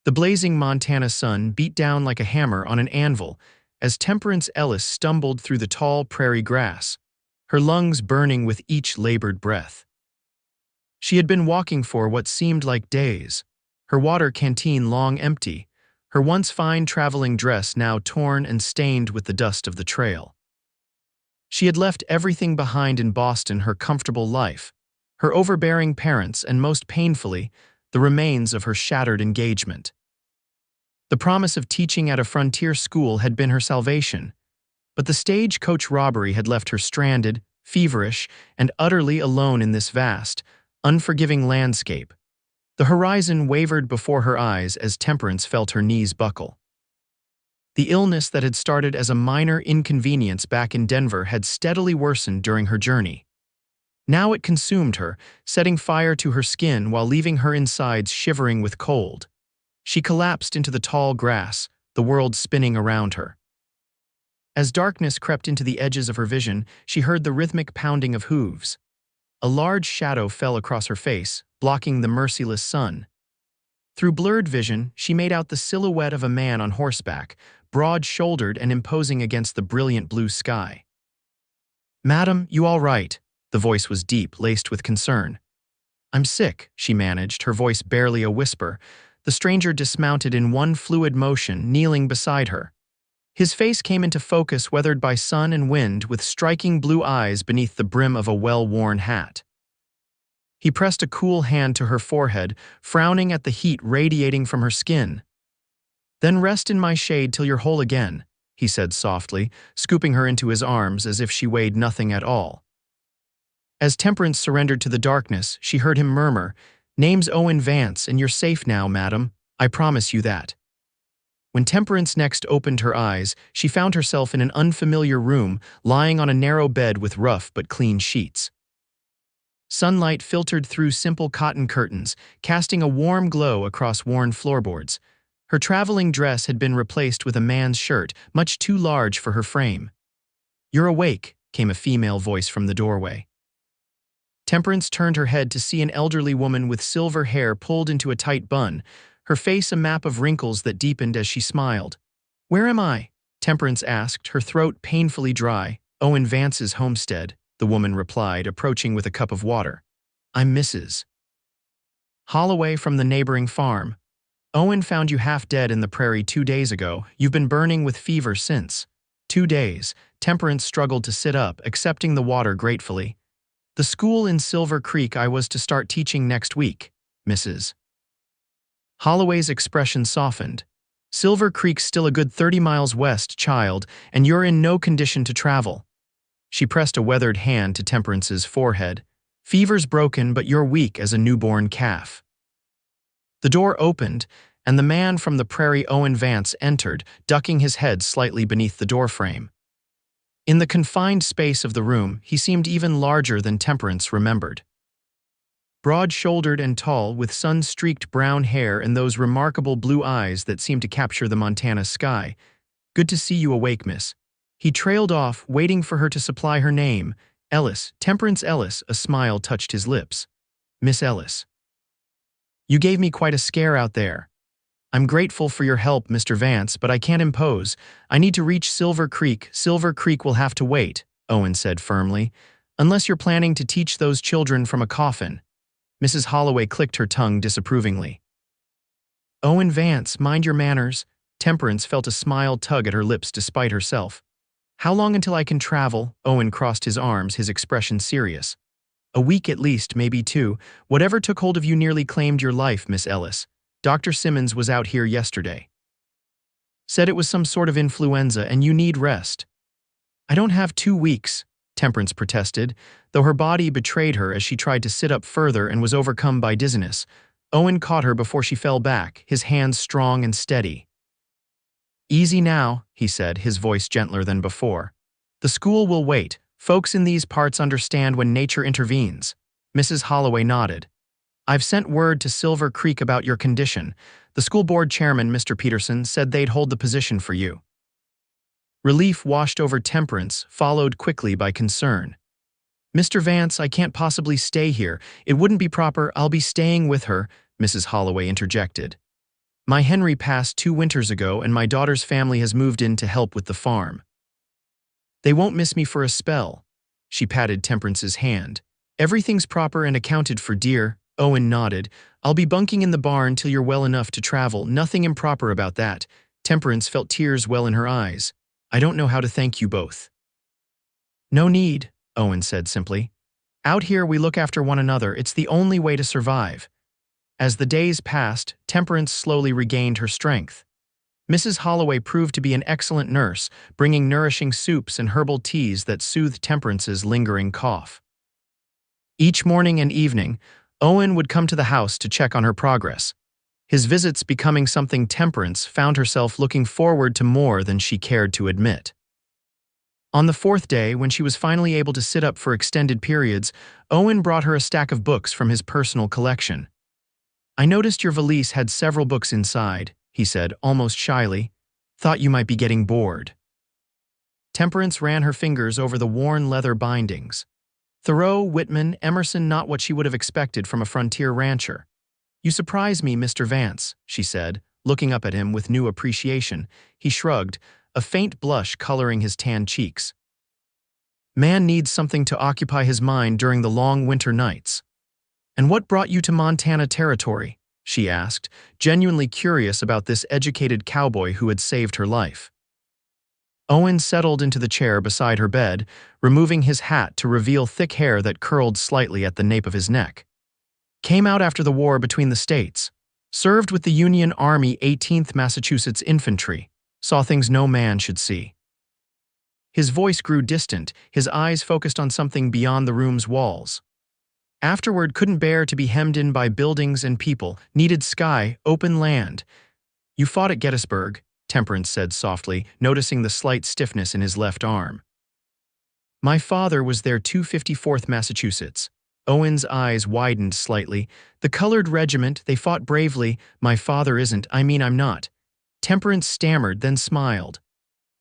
The blazing Montana sun beat down like a hammer on an anvil as Temperance Ellis stumbled through the tall prairie grass, her lungs burning with each labored breath. She had been walking for what seemed like days, her water canteen long empty, her once fine traveling dress now torn and stained with the dust of the trail. She had left everything behind in Boston: her comfortable life, her overbearing parents, and most painfully, the remains of her shattered engagement. The promise of teaching at a frontier school had been her salvation, but the stagecoach robbery had left her stranded, feverish, and utterly alone in this vast, unforgiving landscape. The horizon wavered before her eyes as Temperance felt her knees buckle. The illness that had started as a minor inconvenience back in Denver had steadily worsened during her journey. Now it consumed her, setting fire to her skin while leaving her insides shivering with cold. She collapsed into the tall grass, the world spinning around her. As darkness crept into the edges of her vision, she heard the rhythmic pounding of hooves. A large shadow fell across her face, blocking the merciless sun. Through blurred vision, she made out the silhouette of a man on horseback, broad-shouldered and imposing against the brilliant blue sky. "Madam, you all right?" The voice was deep, laced with concern. "I'm sick," she managed, her voice barely a whisper. The stranger dismounted in one fluid motion, kneeling beside her. His face came into focus, weathered by sun and wind, with striking blue eyes beneath the brim of a well-worn hat. He pressed a cool hand to her forehead, frowning at the heat radiating from her skin. "Then rest in my shade till you're whole again," he said softly, scooping her into his arms as if she weighed nothing at all. As Temperance surrendered to the darkness, she heard him murmur, "Name's Owen Vance, and you're safe now, madam. I promise you that." When Temperance next opened her eyes, she found herself in an unfamiliar room, lying on a narrow bed with rough but clean sheets. Sunlight filtered through simple cotton curtains, casting a warm glow across worn floorboards. Her traveling dress had been replaced with a man's shirt, much too large for her frame. "You're awake," came a female voice from the doorway. Temperance turned her head to see an elderly woman with silver hair pulled into a tight bun, her face a map of wrinkles that deepened as she smiled. "Where am I?" Temperance asked, her throat painfully dry. "Owen Vance's homestead," the woman replied, approaching with a cup of water. "I'm Mrs. Holloway from the neighboring farm. Owen found you half dead in the prairie 2 days ago. You've been burning with fever since." 2 days. Temperance struggled to sit up, accepting the water gratefully. "The school in Silver Creek I was to start teaching next week, Mrs. Holloway's expression softened. "Silver Creek's still a good 30 miles west, child, and you're in no condition to travel." She pressed a weathered hand to Temperance's forehead. "Fever's broken, but you're weak as a newborn calf." The door opened, and the man from the prairie, Owen Vance, entered, ducking his head slightly beneath the doorframe. In the confined space of the room, he seemed even larger than Temperance remembered. Broad-shouldered and tall, with sun-streaked brown hair and those remarkable blue eyes that seemed to capture the Montana sky. "Good to see you awake, miss." He trailed off, waiting for her to supply her name. "Ellis, Temperance Ellis." A smile touched his lips. "Miss Ellis. You gave me quite a scare out there." "I'm grateful for your help, Mr. Vance, but I can't impose. I need to reach Silver Creek." "Silver Creek will have to wait," Owen said firmly, "unless you're planning to teach those children from a coffin." Mrs. Holloway clicked her tongue disapprovingly. "Owen Vance, mind your manners." Temperance felt a smile tug at her lips despite herself. "How long until I can travel?" Owen crossed his arms, his expression serious. "A week at least, maybe 2. Whatever took hold of you nearly claimed your life, Miss Ellis. Dr. Simmons was out here yesterday. Said it was some sort of influenza and you need rest." "I don't have 2 weeks," Temperance protested, though her body betrayed her as she tried to sit up further and was overcome by dizziness. Owen caught her before she fell back, his hands strong and steady. "Easy now," he said, his voice gentler than before. "The school will wait. Folks in these parts understand when nature intervenes." Mrs. Holloway nodded. "I've sent word to Silver Creek about your condition. The school board chairman, Mr. Peterson, said they'd hold the position for you." Relief washed over Temperance, followed quickly by concern. "Mr. Vance, I can't possibly stay here. It wouldn't be proper." "I'll be staying with her," Mrs. Holloway interjected. My Henry passed 2 winters ago and my daughter's family has moved in to help with the farm. They won't miss me for a spell. She patted Temperance's hand. Everything's proper and accounted for, dear. Owen nodded. I'll be bunking in the barn till you're well enough to travel. Nothing improper about that. Temperance felt tears well in her eyes. I don't know how to thank you both. No need, Owen said simply. Out here we look after one another. It's the only way to survive. As the days passed, Temperance slowly regained her strength. Mrs. Holloway proved to be an excellent nurse, bringing nourishing soups and herbal teas that soothed Temperance's lingering cough. Each morning and evening, Owen would come to the house to check on her progress, his visits becoming something Temperance found herself looking forward to more than she cared to admit. On the 4th day, when she was finally able to sit up for extended periods, Owen brought her a stack of books from his personal collection. I noticed your valise had several books inside, he said, almost shyly. Thought you might be getting bored. Temperance ran her fingers over the worn leather bindings. Thoreau, Whitman, Emerson, not what she would have expected from a frontier rancher. You surprise me, Mr. Vance, she said, looking up at him with new appreciation. He shrugged, a faint blush coloring his tanned cheeks. Man needs something to occupy his mind during the long winter nights. And what brought you to Montana Territory? She asked, genuinely curious about this educated cowboy who had saved her life. Owen settled into the chair beside her bed, removing his hat to reveal thick hair that curled slightly at the nape of his neck. Came out after the war between the states. Served with the Union Army 18th Massachusetts Infantry. Saw things no man should see. His voice grew distant, his eyes focused on something beyond the room's walls. Afterward, couldn't bear to be hemmed in by buildings and people, needed sky, open land. You fought at Gettysburg, Temperance said softly, noticing the slight stiffness in his left arm. My father was there, 254th Massachusetts. Owen's eyes widened slightly. The colored regiment, they fought bravely. My father isn't, I'm not. Temperance stammered, then smiled.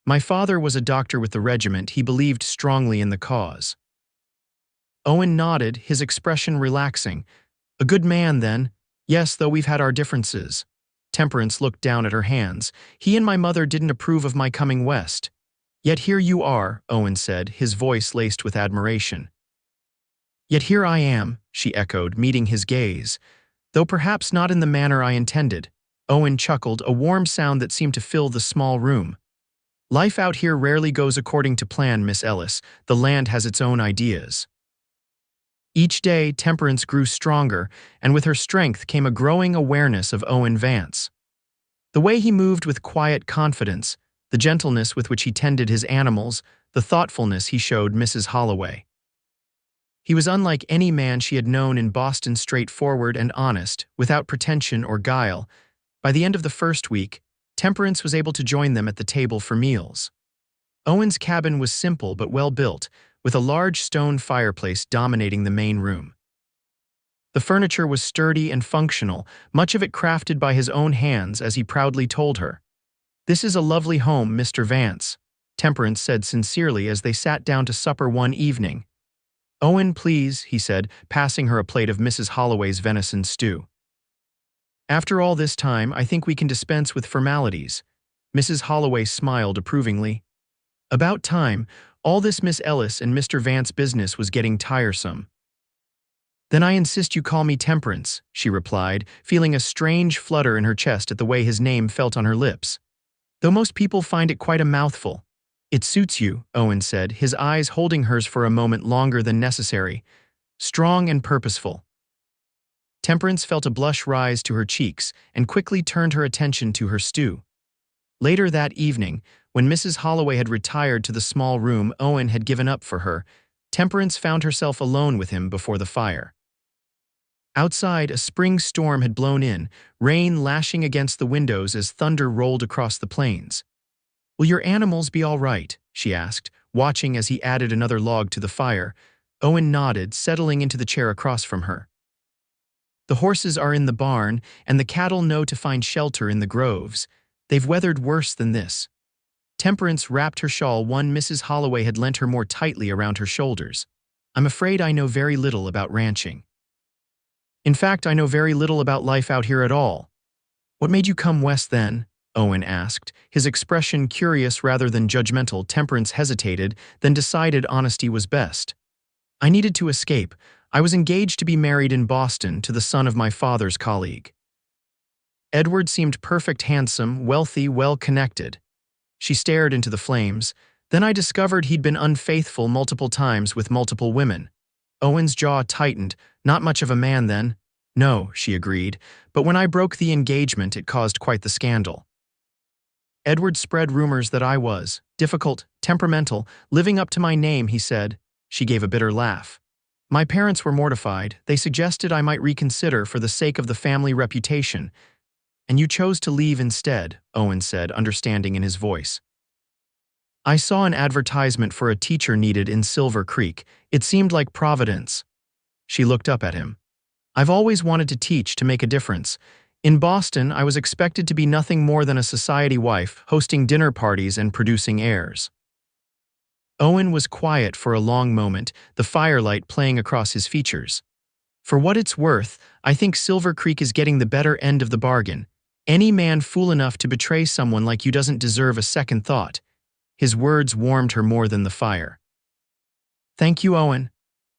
My father was a doctor with the regiment. He believed strongly in the cause. Owen nodded, his expression relaxing. A good man, then. Yes, though we've had our differences. Temperance looked down at her hands. He and my mother didn't approve of my coming west. Yet here you are, Owen said, his voice laced with admiration. Yet here I am, she echoed, meeting his gaze. Though perhaps not in the manner I intended. Owen chuckled, a warm sound that seemed to fill the small room. Life out here rarely goes according to plan, Miss Ellis. The land has its own ideas. Each day, Temperance grew stronger, and with her strength came a growing awareness of Owen Vance. The way he moved with quiet confidence, the gentleness with which he tended his animals, the thoughtfulness he showed Mrs. Holloway. He was unlike any man she had known in Boston, straightforward and honest, without pretension or guile. By the end of the first week, Temperance was able to join them at the table for meals. Owen's cabin was simple but well built, with a large stone fireplace dominating the main room. The furniture was sturdy and functional, much of it crafted by his own hands, as he proudly told her. This is a lovely home, Mr. Vance, Temperance said sincerely as they sat down to supper one evening. Owen, please, he said, passing her a plate of Mrs. Holloway's venison stew. After all this time, I think we can dispense with formalities. Mrs. Holloway smiled approvingly. About time. All this Miss Ellis and Mr. Vance business was getting tiresome. Then I insist you call me Temperance, she replied, feeling a strange flutter in her chest at the way his name felt on her lips. Though most people find it quite a mouthful. It suits you, Owen said, his eyes holding hers for a moment longer than necessary. Strong and purposeful. Temperance felt a blush rise to her cheeks and quickly turned her attention to her stew. Later that evening, when Mrs. Holloway had retired to the small room Owen had given up for her, Temperance found herself alone with him before the fire. Outside, a spring storm had blown in, rain lashing against the windows as thunder rolled across the plains. Will your animals be all right? She asked, watching as he added another log to the fire. Owen nodded, settling into the chair across from her. The horses are in the barn, and the cattle know to find shelter in the groves. They've weathered worse than this. Temperance wrapped her shawl, one Mrs. Holloway had lent her, more tightly around her shoulders. I'm afraid I know very little about ranching. In fact, I know very little about life out here at all. "What made you come west then?" Owen asked, his expression curious rather than judgmental. Temperance hesitated, then decided honesty was best. "I needed to escape. I was engaged to be married in Boston to the son of my father's colleague." Edward seemed perfect, handsome, wealthy, well-connected. She stared into the flames. "Then I discovered he'd been unfaithful multiple times with multiple women." Owen's jaw tightened. "Not much of a man then." "No," she agreed, "but when I broke the engagement it caused quite the scandal. Edward spread rumors that I was difficult, temperamental, living up to my name," he said. She gave a bitter laugh. "My parents were mortified. They suggested I might reconsider for the sake of the family reputation. And you chose to leave instead," Owen said, understanding in his voice. "I saw an advertisement for a teacher needed in Silver Creek. It seemed like Providence." She looked up at him. "I've always wanted to teach, to make a difference. In Boston, I was expected to be nothing more than a society wife, hosting dinner parties and producing heirs." Owen was quiet for a long moment, the firelight playing across his features. "For what it's worth, I think Silver Creek is getting the better end of the bargain. Any man fool enough to betray someone like you doesn't deserve a second thought." His words warmed her more than the fire. "Thank you, Owen.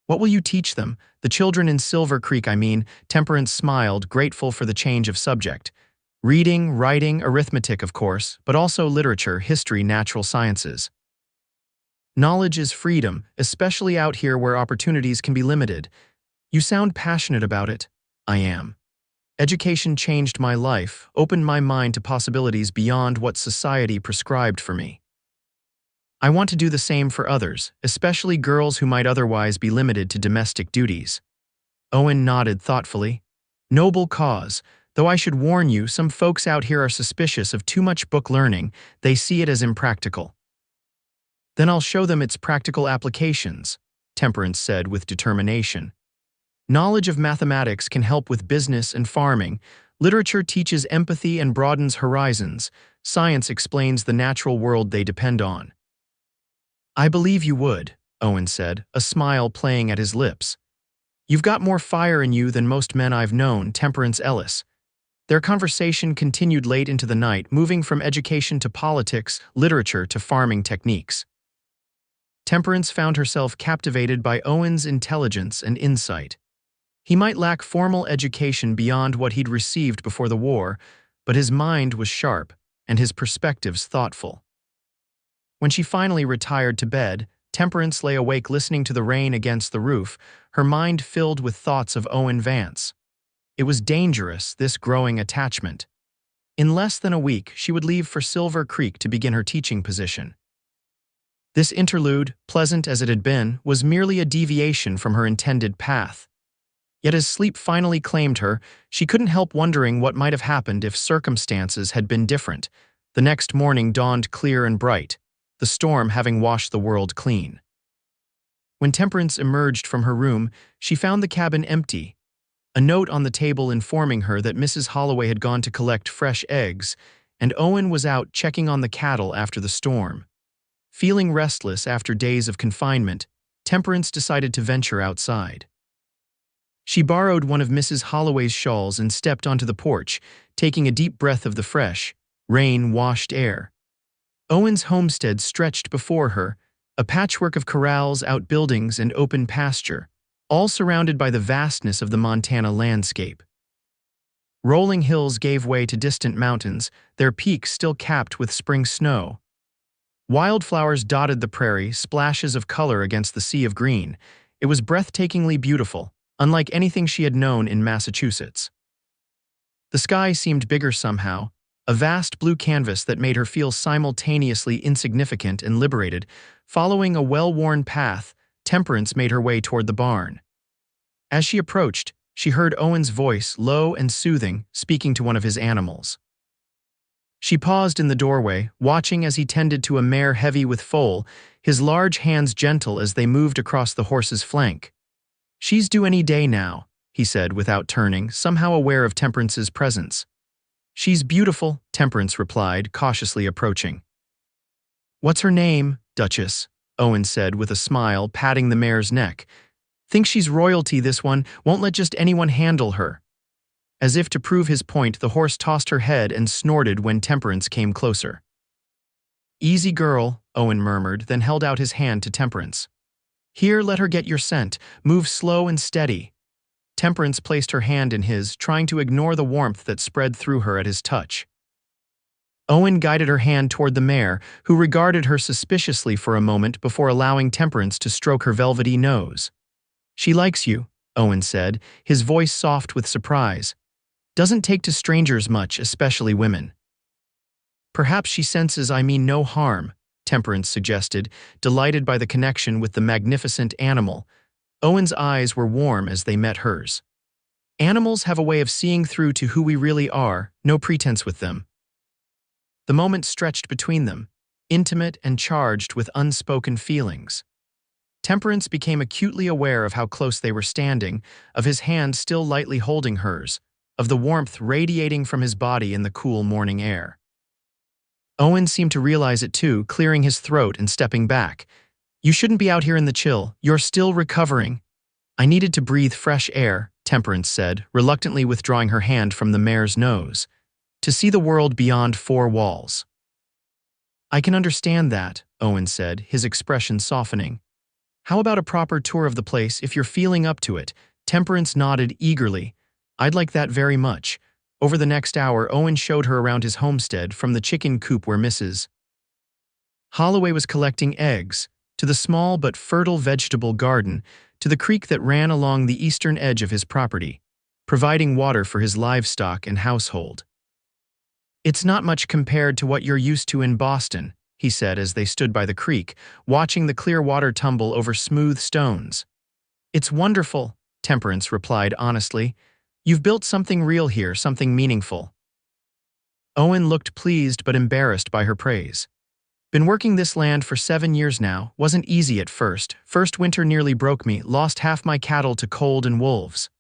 What will you teach them? The children in Silver Creek, I mean." Temperance smiled, grateful for the change of subject. "Reading, writing, arithmetic, of course, but also literature, history, natural sciences. Knowledge is freedom, especially out here where opportunities can be limited." "You sound passionate about it." "I am. Education changed my life, opened my mind to possibilities beyond what society prescribed for me. I want to do the same for others, especially girls who might otherwise be limited to domestic duties." Owen nodded thoughtfully. "Noble cause, though I should warn you, some folks out here are suspicious of too much book learning. They see it as impractical." "Then I'll show them its practical applications," Temperance said with determination. "Knowledge of mathematics can help with business and farming. Literature teaches empathy and broadens horizons. Science explains the natural world they depend on." "I believe you would," Owen said, a smile playing at his lips. "You've got more fire in you than most men I've known." Temperance Ellis. Their conversation continued late into the night, moving from education to politics, literature to farming techniques. Temperance found herself captivated by Owen's intelligence and insight. He might lack formal education beyond what he'd received before the war, but his mind was sharp and his perspectives thoughtful. When she finally retired to bed, Temperance lay awake listening to the rain against the roof, her mind filled with thoughts of Owen Vance. It was dangerous, this growing attachment. In less than a week, she would leave for Silver Creek to begin her teaching position. This interlude, pleasant as it had been, was merely a deviation from her intended path. Yet as sleep finally claimed her, she couldn't help wondering what might have happened if circumstances had been different. The next morning dawned clear and bright, the storm having washed the world clean. When Temperance emerged from her room, she found the cabin empty. A note on the table informing her that Mrs. Holloway had gone to collect fresh eggs, and Owen was out checking on the cattle after the storm. Feeling restless after days of confinement, Temperance decided to venture outside. She borrowed one of Mrs. Holloway's shawls and stepped onto the porch, taking a deep breath of the fresh, rain-washed air. Owen's homestead stretched before her, a patchwork of corrals, outbuildings, and open pasture, all surrounded by the vastness of the Montana landscape. Rolling hills gave way to distant mountains, their peaks still capped with spring snow. Wildflowers dotted the prairie, splashes of color against the sea of green. It was breathtakingly beautiful, unlike anything she had known in Massachusetts. The sky seemed bigger somehow, a vast blue canvas that made her feel simultaneously insignificant and liberated. Following a well-worn path, Temperance made her way toward the barn. As she approached, she heard Owen's voice, low and soothing, speaking to one of his animals. She paused in the doorway, watching as he tended to a mare heavy with foal, his large hands gentle as they moved across the horse's flank. "She's due any day now," he said without turning, somehow aware of Temperance's presence. "She's beautiful," Temperance replied, cautiously approaching. "What's her name, Duchess?" Owen said with a smile, patting the mare's neck. "Think she's royalty, this one. Won't let just anyone handle her." As if to prove his point, the horse tossed her head and snorted when Temperance came closer. "Easy girl," Owen murmured, then held out his hand to Temperance. "Here, let her get your scent. Move slow and steady." Temperance placed her hand in his, trying to ignore the warmth that spread through her at his touch. Owen guided her hand toward the mare, who regarded her suspiciously for a moment before allowing Temperance to stroke her velvety nose. "She likes you," Owen said, his voice soft with surprise. "Doesn't take to strangers much, especially women." "Perhaps she senses I mean no harm," Temperance suggested, delighted by the connection with the magnificent animal. Owen's eyes were warm as they met hers. "Animals have a way of seeing through to who we really are, no pretense with them." The moment stretched between them, intimate and charged with unspoken feelings. Temperance became acutely aware of how close they were standing, of his hand still lightly holding hers, of the warmth radiating from his body in the cool morning air. Owen seemed to realize it too, clearing his throat and stepping back. "You shouldn't be out here in the chill. You're still recovering." "I needed to breathe fresh air," Temperance said, reluctantly withdrawing her hand from the mare's nose. "To see the world beyond four walls." "I can understand that," Owen said, his expression softening. "How about a proper tour of the place if you're feeling up to it?" Temperance nodded eagerly. "I'd like that very much." Over the next hour, Owen showed her around his homestead, from the chicken coop where Mrs. Holloway was collecting eggs, to the small but fertile vegetable garden, to the creek that ran along the eastern edge of his property, providing water for his livestock and household. "It's not much compared to what you're used to in Boston," he said as they stood by the creek, watching the clear water tumble over smooth stones. "It's wonderful," Temperance replied honestly. "You've built something real here, something meaningful." Owen looked pleased but embarrassed by her praise. "Been working this land for 7 years now. Wasn't easy at first. First winter nearly broke me, lost half my cattle to cold and wolves."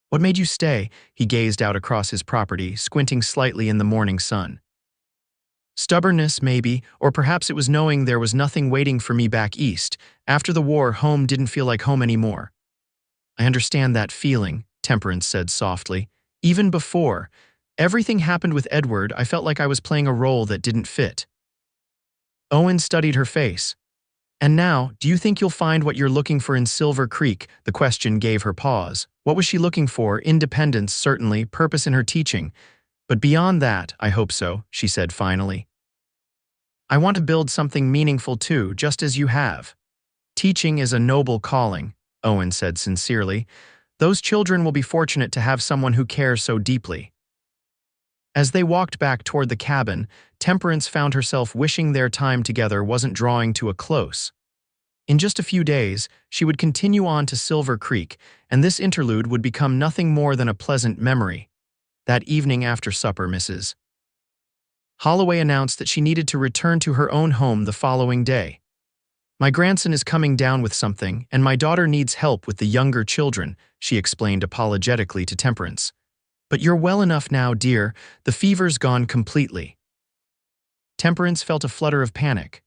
"What made you stay?" He gazed out across his property, squinting slightly in the morning sun. "Stubbornness, maybe, or perhaps it was knowing there was nothing waiting for me back east. After the war, home didn't feel like home anymore." "I understand that feeling," Temperance said softly. "Even before everything happened with Edward, I felt like I was playing a role that didn't fit." Owen studied her face. "And now, do you think you'll find what you're looking for in Silver Creek?" The question gave her pause. What was she looking for? Independence, certainly, purpose in her teaching. "But beyond that, I hope so," she said finally. "I want to build something meaningful too, just as you have." "Teaching is a noble calling," Owen said sincerely. "Those children will be fortunate to have someone who cares so deeply." As they walked back toward the cabin, Temperance found herself wishing their time together wasn't drawing to a close. In just a few days, she would continue on to Silver Creek, and this interlude would become nothing more than a pleasant memory. That evening after supper, Mrs. Holloway announced that she needed to return to her own home the following day. "My grandson is coming down with something, and my daughter needs help with the younger children," she explained apologetically to Temperance. "But you're well enough now, dear. The fever's gone completely." Temperance felt a flutter of panic.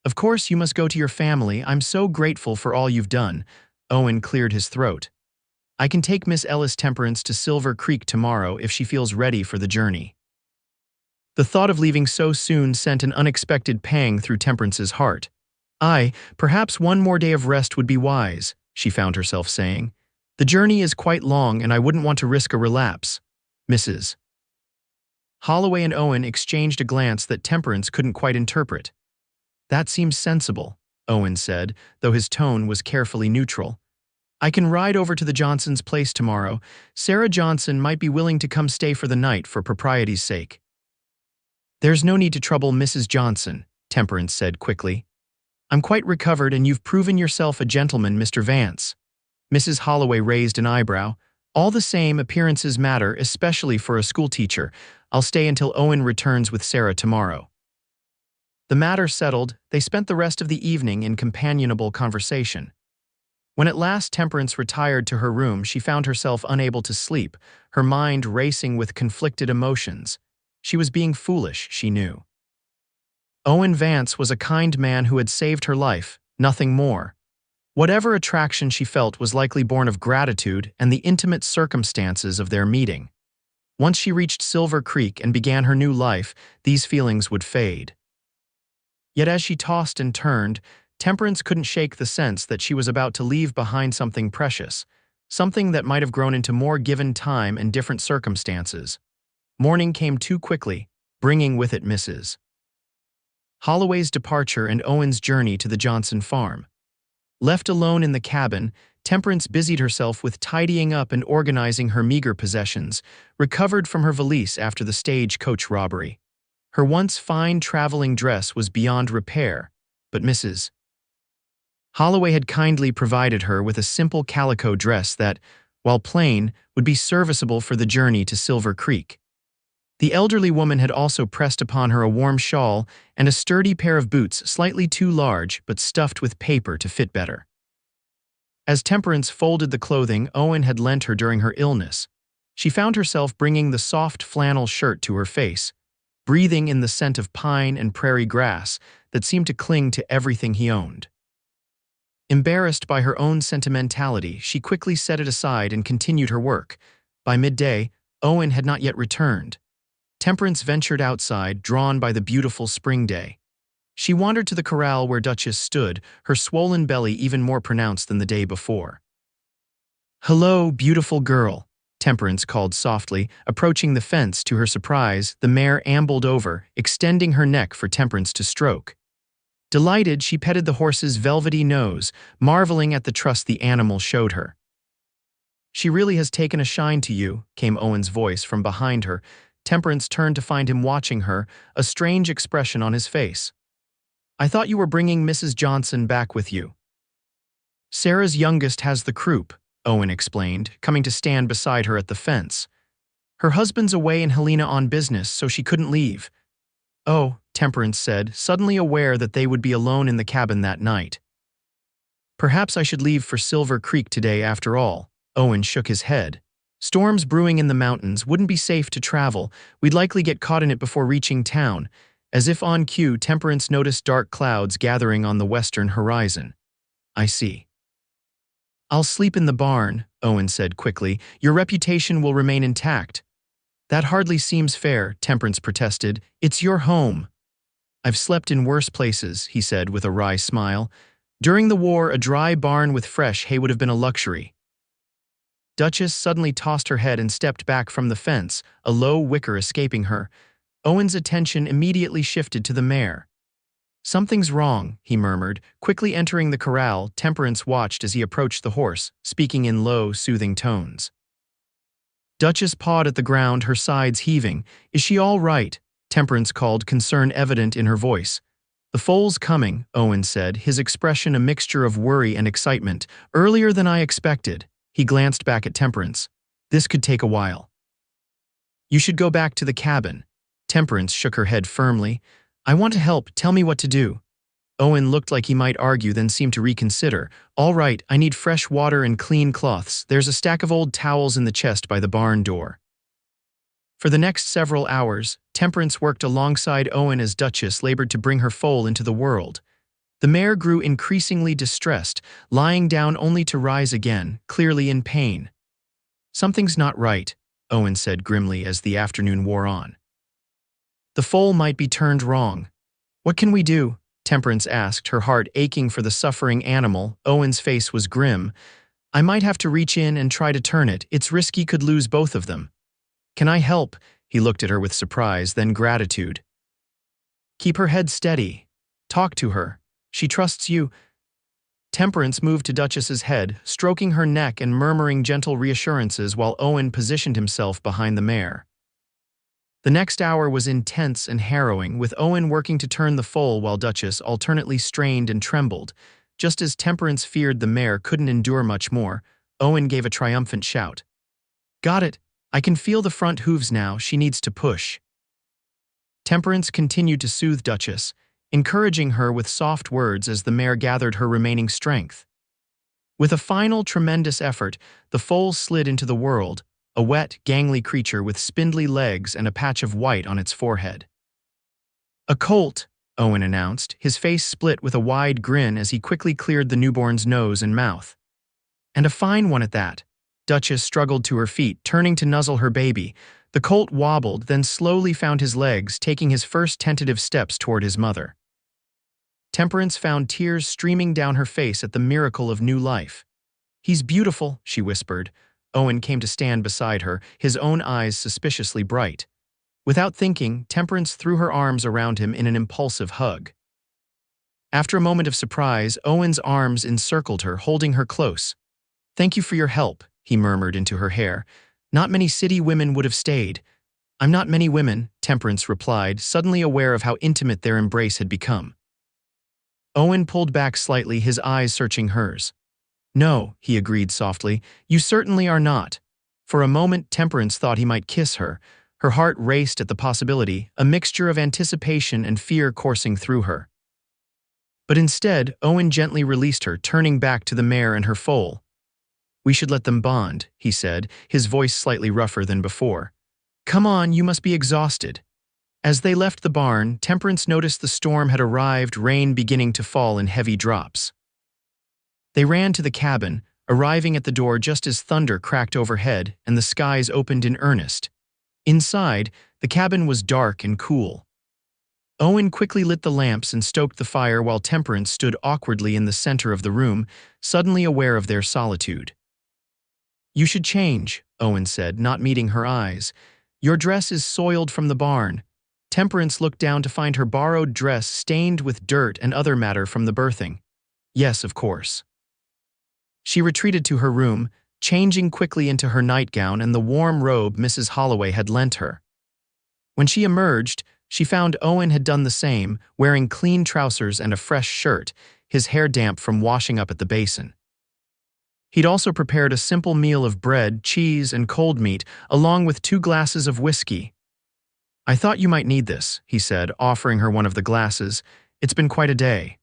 "Of course you must go to your family. I'm so grateful for all you've done." Owen cleared his throat. "I can take Miss Ellis Temperance to Silver Creek tomorrow if she feels ready for the journey." The thought of leaving so soon sent an unexpected pang through Temperance's heart. Perhaps one more day of rest would be wise," she found herself saying. "The journey is quite long and I wouldn't want to risk a relapse." Mrs. Holloway and Owen exchanged a glance that Temperance couldn't quite interpret. "That seems sensible," Owen said, though his tone was carefully neutral. "I can ride over to the Johnsons' place tomorrow. Sarah Johnson might be willing to come stay for the night for propriety's sake." "There's no need to trouble Mrs. Johnson," Temperance said quickly. "I'm quite recovered and you've proven yourself a gentleman, Mr. Vance." Mrs. Holloway raised an eyebrow. "All the same, appearances matter, especially for a schoolteacher. I'll stay until Owen returns with Sarah tomorrow." The matter settled, they spent the rest of the evening in companionable conversation. When at last Temperance retired to her room, she found herself unable to sleep, her mind racing with conflicted emotions. She was being foolish, she knew. Owen Vance was a kind man who had saved her life, nothing more. Whatever attraction she felt was likely born of gratitude and the intimate circumstances of their meeting. Once she reached Silver Creek and began her new life, these feelings would fade. Yet as she tossed and turned, Temperance couldn't shake the sense that she was about to leave behind something precious, something that might have grown into more given time and different circumstances. Morning came too quickly, bringing with it Mrs. Holloway's departure and Owen's journey to the Johnson farm. Left alone in the cabin, Temperance busied herself with tidying up and organizing her meager possessions, recovered from her valise after the stagecoach robbery. Her once fine traveling dress was beyond repair, but Mrs. Holloway had kindly provided her with a simple calico dress that, while plain, would be serviceable for the journey to Silver Creek. The elderly woman had also pressed upon her a warm shawl and a sturdy pair of boots slightly too large but stuffed with paper to fit better. As Temperance folded the clothing Owen had lent her during her illness, she found herself bringing the soft flannel shirt to her face, breathing in the scent of pine and prairie grass that seemed to cling to everything he owned. Embarrassed by her own sentimentality, she quickly set it aside and continued her work. By midday, Owen had not yet returned. Temperance ventured outside, drawn by the beautiful spring day. She wandered to the corral where Duchess stood, her swollen belly even more pronounced than the day before. "Hello, beautiful girl," Temperance called softly. Approaching the fence, to her surprise, the mare ambled over, extending her neck for Temperance to stroke. Delighted, she petted the horse's velvety nose, marveling at the trust the animal showed her. "She really has taken a shine to you," came Owen's voice from behind her. Temperance turned to find him watching her, a strange expression on his face. "I thought you were bringing Mrs. Johnson back with you." "Sarah's youngest has the croup," Owen explained, coming to stand beside her at the fence. "Her husband's away and Helena on business, so she couldn't leave." "Oh," Temperance said, suddenly aware that they would be alone in the cabin that night. "Perhaps I should leave for Silver Creek today after all." Owen shook his head. "Storms brewing in the mountains, wouldn't be safe to travel. We'd likely get caught in it before reaching town." As if on cue, Temperance noticed dark clouds gathering on the western horizon. "I see." "I'll sleep in the barn," Owen said quickly. "Your reputation will remain intact." "That hardly seems fair," Temperance protested. "It's your home." "I've slept in worse places," he said with a wry smile. "During the war, a dry barn with fresh hay would have been a luxury." Duchess suddenly tossed her head and stepped back from the fence, a low whicker escaping her. Owen's attention immediately shifted to the mare. "Something's wrong," he murmured. Quickly entering the corral, Temperance watched as he approached the horse, speaking in low, soothing tones. Duchess pawed at the ground, her sides heaving. "Is she all right?" Temperance called, concern evident in her voice. "The foal's coming," Owen said, his expression a mixture of worry and excitement. "Earlier than I expected." He glanced back at Temperance. "This could take a while." "You should go back to the cabin." Temperance shook her head firmly. "I want to help. Tell me what to do." Owen looked like he might argue, then seemed to reconsider. "All right, I need fresh water and clean cloths. There's a stack of old towels in the chest by the barn door." For the next several hours, Temperance worked alongside Owen as Duchess labored to bring her foal into the world. The mare grew increasingly distressed, lying down only to rise again, clearly in pain. "Something's not right," Owen said grimly as the afternoon wore on. "The foal might be turned wrong." "What can we do?" Temperance asked, her heart aching for the suffering animal. Owen's face was grim. "I might have to reach in and try to turn it. It's risky, could lose both of them." "Can I help?" He looked at her with surprise, then gratitude. "Keep her head steady. Talk to her. She trusts you." Temperance moved to Duchess's head, stroking her neck and murmuring gentle reassurances while Owen positioned himself behind the mare. The next hour was intense and harrowing, with Owen working to turn the foal while Duchess alternately strained and trembled. Just as Temperance feared the mare couldn't endure much more, Owen gave a triumphant shout. "Got it! I can feel the front hooves now. She needs to push." Temperance continued to soothe Duchess, encouraging her with soft words as the mare gathered her remaining strength. With a final tremendous effort, the foal slid into the world, a wet, gangly creature with spindly legs and a patch of white on its forehead. "A colt," Owen announced, his face split with a wide grin as he quickly cleared the newborn's nose and mouth. "And a fine one at that." Duchess struggled to her feet, turning to nuzzle her baby. The colt wobbled, then slowly found his legs, taking his first tentative steps toward his mother. Temperance found tears streaming down her face at the miracle of new life. "He's beautiful," she whispered. Owen came to stand beside her, his own eyes suspiciously bright. Without thinking, Temperance threw her arms around him in an impulsive hug. After a moment of surprise, Owen's arms encircled her, holding her close. "Thank you for your help," he murmured into her hair. "Not many city women would have stayed." "I'm not many women," Temperance replied, suddenly aware of how intimate their embrace had become. Owen pulled back slightly, his eyes searching hers. "No," he agreed softly, "you certainly are not." For a moment, Temperance thought he might kiss her. Her heart raced at the possibility, a mixture of anticipation and fear coursing through her. But instead, Owen gently released her, turning back to the mare and her foal. "We should let them bond," he said, his voice slightly rougher than before. "Come on, you must be exhausted." As they left the barn, Temperance noticed the storm had arrived, rain beginning to fall in heavy drops. They ran to the cabin, arriving at the door just as thunder cracked overhead and the skies opened in earnest. Inside, the cabin was dark and cool. Owen quickly lit the lamps and stoked the fire while Temperance stood awkwardly in the center of the room, suddenly aware of their solitude. "You should change," Owen said, not meeting her eyes. "Your dress is soiled from the barn." Temperance looked down to find her borrowed dress stained with dirt and other matter from the birthing. "Yes, of course." She retreated to her room, changing quickly into her nightgown and the warm robe Mrs. Holloway had lent her. When she emerged, she found Owen had done the same, wearing clean trousers and a fresh shirt, his hair damp from washing up at the basin. He'd also prepared a simple meal of bread, cheese, and cold meat, along with 2 glasses of whiskey. "I thought you might need this," he said, offering her one of the glasses. "It's been quite a day."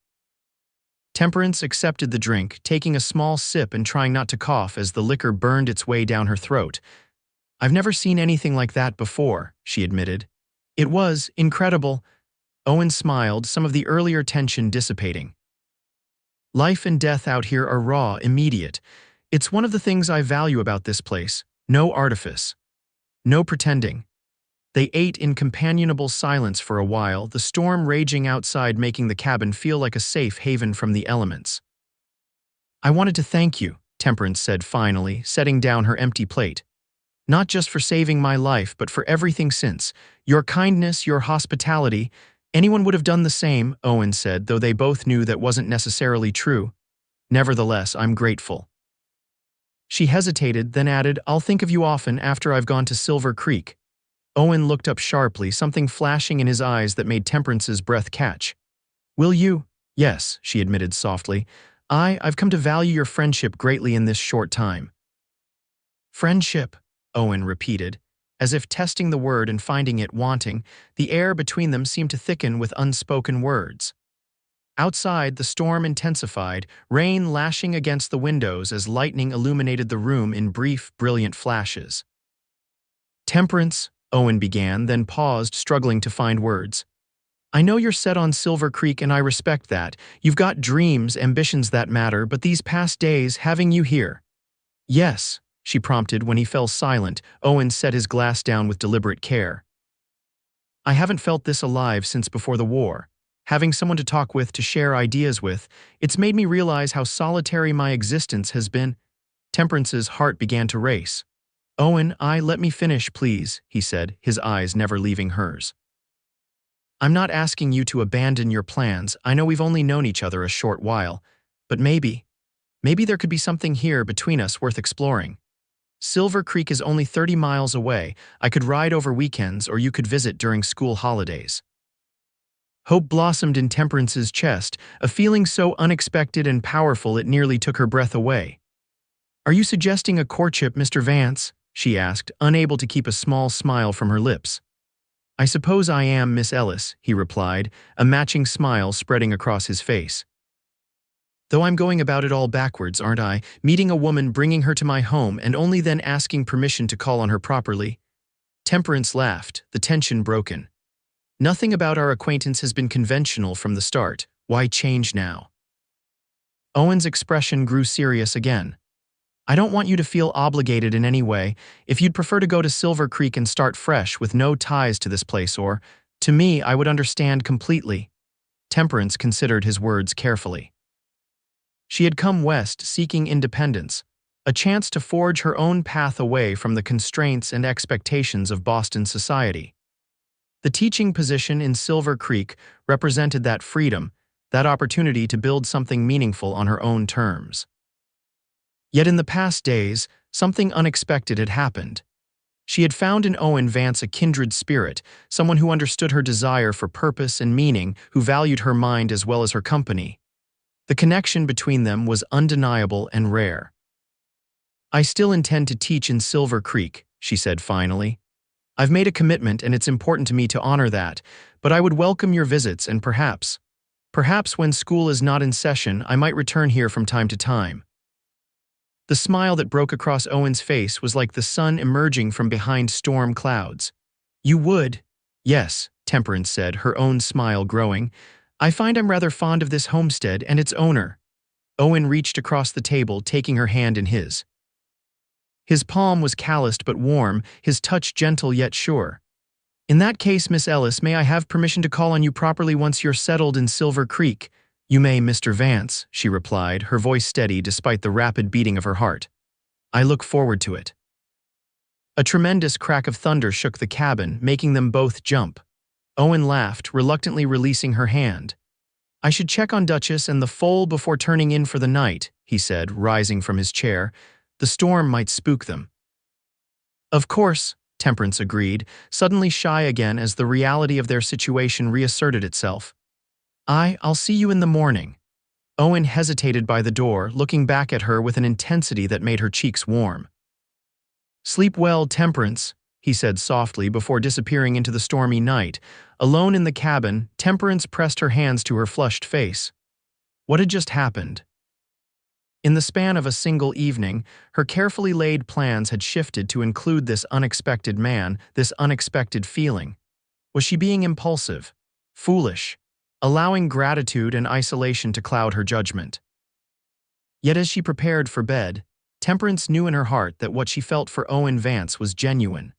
Temperance accepted the drink, taking a small sip and trying not to cough as the liquor burned its way down her throat. "I've never seen anything like that before," she admitted. "It was incredible." Owen smiled, some of the earlier tension dissipating. "Life and death out here are raw, immediate. It's one of the things I value about this place. No artifice. No pretending." They ate in companionable silence for a while, the storm raging outside making the cabin feel like a safe haven from the elements. "I wanted to thank you," Temperance said finally, setting down her empty plate. "Not just for saving my life, but for everything since. Your kindness, your hospitality. Anyone would have done the same," Owen said, though they both knew that wasn't necessarily true. "Nevertheless, I'm grateful." She hesitated, then added, "I'll think of you often after I've gone to Silver Creek." Owen looked up sharply, something flashing in his eyes that made Temperance's breath catch. "Will you?" "Yes," she admitted softly. I've come to value your friendship greatly in this short time." "Friendship," Owen repeated, as if testing the word and finding it wanting. The air between them seemed to thicken with unspoken words. Outside, the storm intensified, rain lashing against the windows as lightning illuminated the room in brief, brilliant flashes. "Temperance," Owen began, then paused, struggling to find words. "I know you're set on Silver Creek and I respect that. You've got dreams, ambitions that matter, but these past days, having you here—" "Yes," she prompted when he fell silent. Owen set his glass down with deliberate care. "I haven't felt this alive since before the war. Having someone to talk with, to share ideas with, it's made me realize how solitary my existence has been." Temperance's heart began to race. "Owen, let me finish, please," he said, his eyes never leaving hers. "I'm not asking you to abandon your plans. I know we've only known each other a short while. But maybe there could be something here between us worth exploring. Silver Creek is only 30 miles away. I could ride over weekends or you could visit during school holidays." Hope blossomed in Temperance's chest, a feeling so unexpected and powerful it nearly took her breath away. "Are you suggesting a courtship, Mr. Vance?" she asked, unable to keep a small smile from her lips. "I suppose I am, Miss Ellis," he replied, a matching smile spreading across his face. "Though I'm going about it all backwards, aren't I? Meeting a woman, bringing her to my home, and only then asking permission to call on her properly." Temperance laughed, the tension broken. "Nothing about our acquaintance has been conventional from the start. Why change now?" Owen's expression grew serious again. I don't want you to feel obligated in any way. If you'd prefer to go to Silver Creek and start fresh with no ties to this place or, to me, I would understand completely. Temperance considered his words carefully. She had come west seeking independence, a chance to forge her own path away from the constraints and expectations of Boston society. The teaching position in Silver Creek represented that freedom, that opportunity to build something meaningful on her own terms. Yet in the past days, something unexpected had happened. She had found in Owen Vance a kindred spirit, someone who understood her desire for purpose and meaning, who valued her mind as well as her company. The connection between them was undeniable and rare. I still intend to teach in Silver Creek, she said finally. I've made a commitment and it's important to me to honor that, but I would welcome your visits and perhaps when school is not in session, I might return here from time to time. The smile that broke across Owen's face was like the sun emerging from behind storm clouds. You would? Yes, Temperance said, her own smile growing. I find I'm rather fond of this homestead and its owner. Owen reached across the table, taking her hand in his. His palm was calloused but warm, his touch gentle yet sure. In that case, Miss Ellis, may I have permission to call on you properly once you're settled in Silver Creek? You may, Mr. Vance, she replied, her voice steady despite the rapid beating of her heart. I look forward to it. A tremendous crack of thunder shook the cabin, making them both jump. Owen laughed, reluctantly releasing her hand. I should check on Duchess and the foal before turning in for the night, he said, rising from his chair. The storm might spook them. Of course, Temperance agreed, suddenly shy again as the reality of their situation reasserted itself. I'll see you in the morning. Owen hesitated by the door, looking back at her with an intensity that made her cheeks warm. Sleep well, Temperance, he said softly before disappearing into the stormy night. Alone in the cabin, Temperance pressed her hands to her flushed face. What had just happened? In the span of a single evening, her carefully laid plans had shifted to include this unexpected man, this unexpected feeling. Was she being impulsive, foolish, allowing gratitude and isolation to cloud her judgment? Yet as she prepared for bed, Temperance knew in her heart that what she felt for Owen Vance was genuine.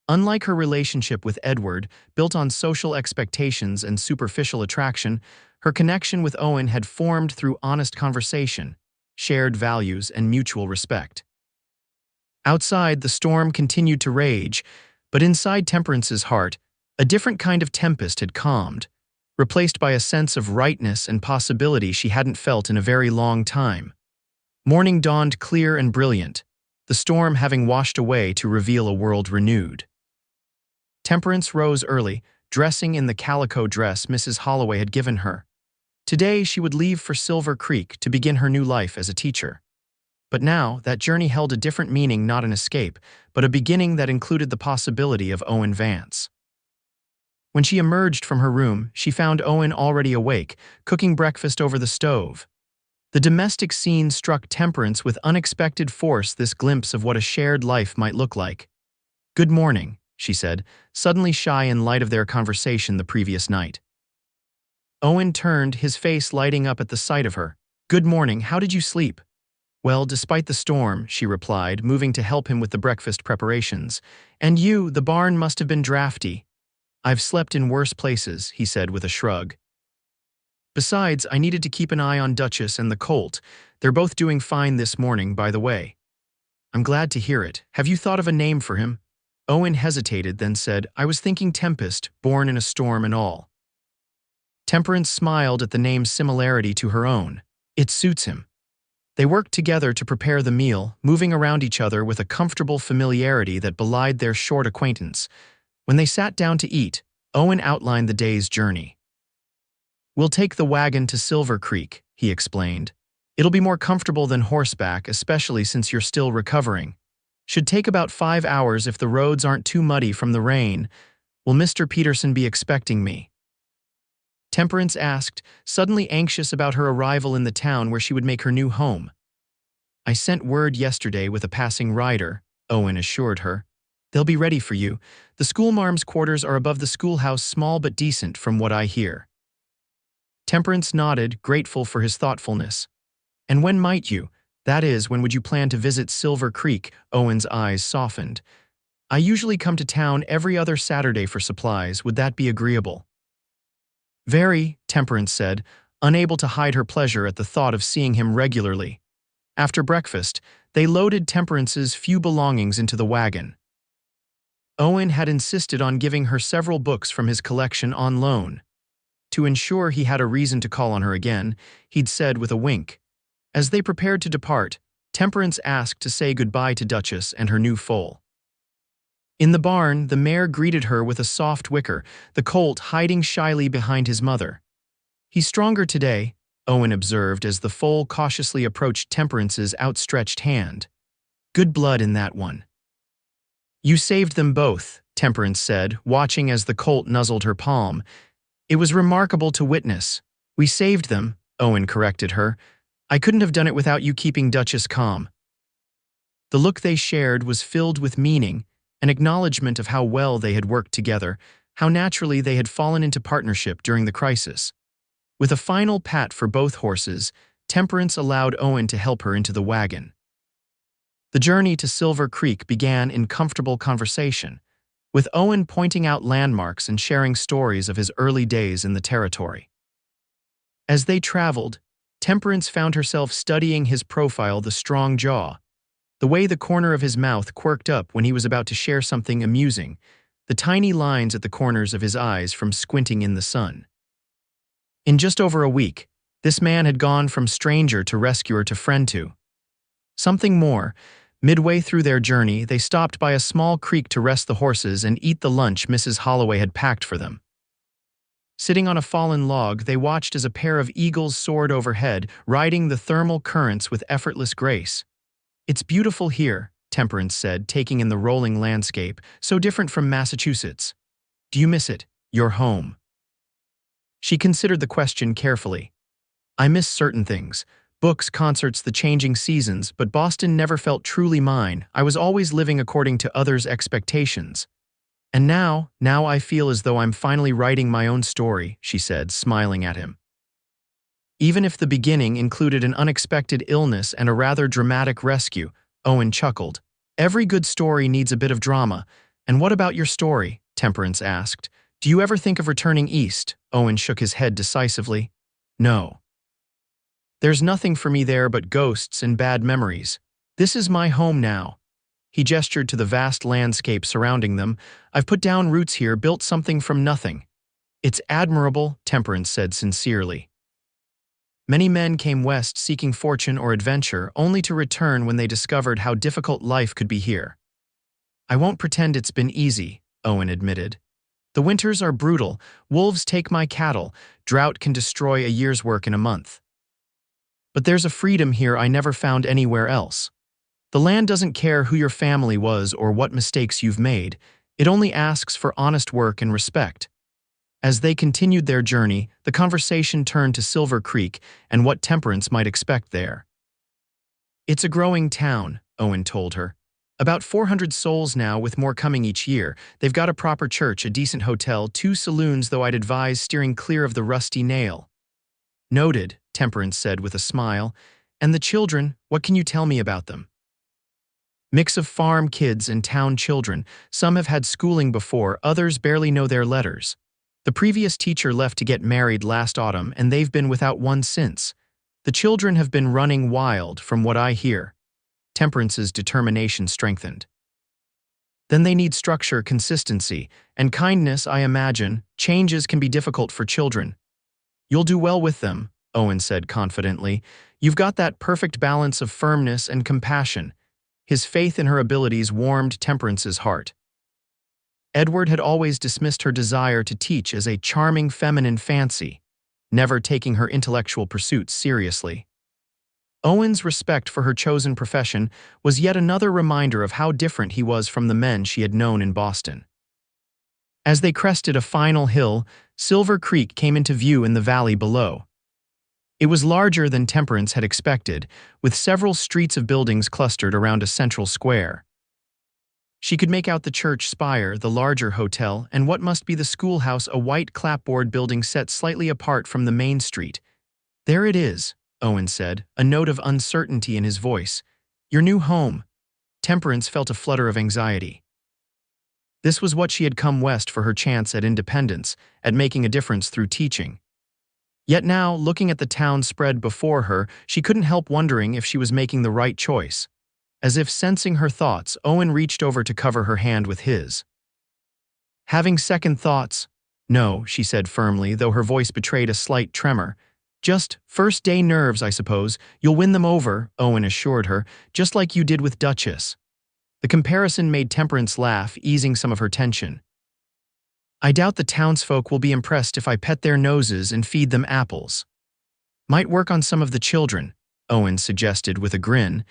Unlike her relationship with Edward, built on social expectations and superficial attraction, her connection with Owen had formed through honest conversation, shared values, and mutual respect. Outside, the storm continued to rage, but inside Temperance's heart, a different kind of tempest had calmed, replaced by a sense of rightness and possibility she hadn't felt in a very long time. Morning dawned clear and brilliant, the storm having washed away to reveal a world renewed. Temperance rose early, dressing in the calico dress Mrs. Holloway had given her. Today she would leave for Silver Creek to begin her new life as a teacher. But now, that journey held a different meaning, not an escape, but a beginning that included the possibility of Owen Vance. When she emerged from her room, she found Owen already awake, cooking breakfast over the stove. The domestic scene struck Temperance with unexpected force, this glimpse of what a shared life might look like. Good morning, she said, suddenly shy in light of their conversation the previous night. Owen turned, his face lighting up at the sight of her. Good morning, how did you sleep? Well, despite the storm, she replied, moving to help him with the breakfast preparations. And you, the barn must have been drafty. I've slept in worse places, he said with a shrug. Besides, I needed to keep an eye on Duchess and the colt. They're both doing fine this morning, by the way. I'm glad to hear it. Have you thought of a name for him? Owen hesitated, then said, I was thinking Tempest, born in a storm and all. Temperance smiled at the name's similarity to her own. It suits him. They worked together to prepare the meal, moving around each other with a comfortable familiarity that belied their short acquaintance. When they sat down to eat, Owen outlined the day's journey. We'll take the wagon to Silver Creek, he explained. It'll be more comfortable than horseback, especially since you're still recovering. Should take about 5 hours if the roads aren't too muddy from the rain. Will Mr. Peterson be expecting me? Temperance asked, suddenly anxious about her arrival in the town where she would make her new home. I sent word yesterday with a passing rider, Owen assured her. They'll be ready for you. The schoolmarm's quarters are above the schoolhouse, small but decent from what I hear. Temperance nodded, grateful for his thoughtfulness. And when might you? That is, when would you plan to visit Silver Creek? Owen's eyes softened. I usually come to town every other Saturday for supplies. Would that be agreeable? Very, Temperance said, unable to hide her pleasure at the thought of seeing him regularly. After breakfast, they loaded Temperance's few belongings into the wagon. Owen had insisted on giving her several books from his collection on loan. To ensure he had a reason to call on her again, he'd said with a wink. As they prepared to depart, Temperance asked to say goodbye to Duchess and her new foal. In the barn, the mare greeted her with a soft whicker, the colt hiding shyly behind his mother. He's stronger today, Owen observed as the foal cautiously approached Temperance's outstretched hand. Good blood in that one. You saved them both, Temperance said, watching as the colt nuzzled her palm. It was remarkable to witness. We saved them, Owen corrected her. I couldn't have done it without you keeping Duchess calm. The look they shared was filled with meaning, an acknowledgement of how well they had worked together, how naturally they had fallen into partnership during the crisis. With a final pat for both horses, Temperance allowed Owen to help her into the wagon. The journey to Silver Creek began in comfortable conversation, with Owen pointing out landmarks and sharing stories of his early days in the territory. As they traveled, Temperance found herself studying his profile, the strong jaw, the way the corner of his mouth quirked up when he was about to share something amusing, the tiny lines at the corners of his eyes from squinting in the sun. In just over a week, this man had gone from stranger to rescuer to friend to. Something more. Midway through their journey, they stopped by a small creek to rest the horses and eat the lunch Mrs. Holloway had packed for them. Sitting on a fallen log, they watched as a pair of eagles soared overhead, riding the thermal currents with effortless grace. It's beautiful here, Temperance said, taking in the rolling landscape, so different from Massachusetts. Do you miss it, your home? She considered the question carefully. I miss certain things. Books, concerts, the changing seasons, but Boston never felt truly mine. I was always living according to others' expectations. And now I feel as though I'm finally writing my own story, she said, smiling at him. Even if the beginning included an unexpected illness and a rather dramatic rescue, Owen chuckled. Every good story needs a bit of drama. And what about your story? Temperance asked. Do you ever think of returning east? Owen shook his head decisively. No. There's nothing for me there but ghosts and bad memories. This is my home now. He gestured to the vast landscape surrounding them. I've put down roots here, built something from nothing. It's admirable, Temperance said sincerely. Many men came west seeking fortune or adventure, only to return when they discovered how difficult life could be here. I won't pretend it's been easy, Owen admitted. The winters are brutal, wolves take my cattle, drought can destroy a year's work in a month. But there's a freedom here I never found anywhere else. The land doesn't care who your family was or what mistakes you've made. It only asks for honest work and respect. As they continued their journey, the conversation turned to Silver Creek and what Temperance might expect there. It's a growing town, Owen told her. About 400 souls now, with more coming each year. They've got a proper church, a decent hotel, 2 saloons, though I'd advise steering clear of the Rusty Nail. Noted, Temperance said with a smile. And the children, what can you tell me about them? Mix of farm kids and town children. Some have had schooling before, others barely know their letters. The previous teacher left to get married last autumn, and they've been without one since. The children have been running wild, from what I hear. Temperance's determination strengthened. Then they need structure, consistency, and kindness, I imagine. Changes can be difficult for children. You'll do well with them, Owen said confidently. You've got that perfect balance of firmness and compassion. His faith in her abilities warmed Temperance's heart. Edward had always dismissed her desire to teach as a charming feminine fancy, never taking her intellectual pursuits seriously. Owen's respect for her chosen profession was yet another reminder of how different he was from the men she had known in Boston. As they crested a final hill, Silver Creek came into view in the valley below. It was larger than Temperance had expected, with several streets of buildings clustered around a central square. She could make out the church spire, the larger hotel, and what must be the schoolhouse, a white clapboard building set slightly apart from the main street. There it is, Owen said, a note of uncertainty in his voice. Your new home. Temperance felt a flutter of anxiety. This was what she had come west for, her chance at independence, at making a difference through teaching. Yet now, looking at the town spread before her, she couldn't help wondering if she was making the right choice. As if sensing her thoughts, Owen reached over to cover her hand with his. Having second thoughts? No, she said firmly, though her voice betrayed a slight tremor. Just first-day nerves, I suppose. You'll win them over, Owen assured her, just like you did with Duchess. The comparison made Temperance laugh, easing some of her tension. I doubt the townsfolk will be impressed if I pet their noses and feed them apples. Might work on some of the children, Owen suggested with a grin.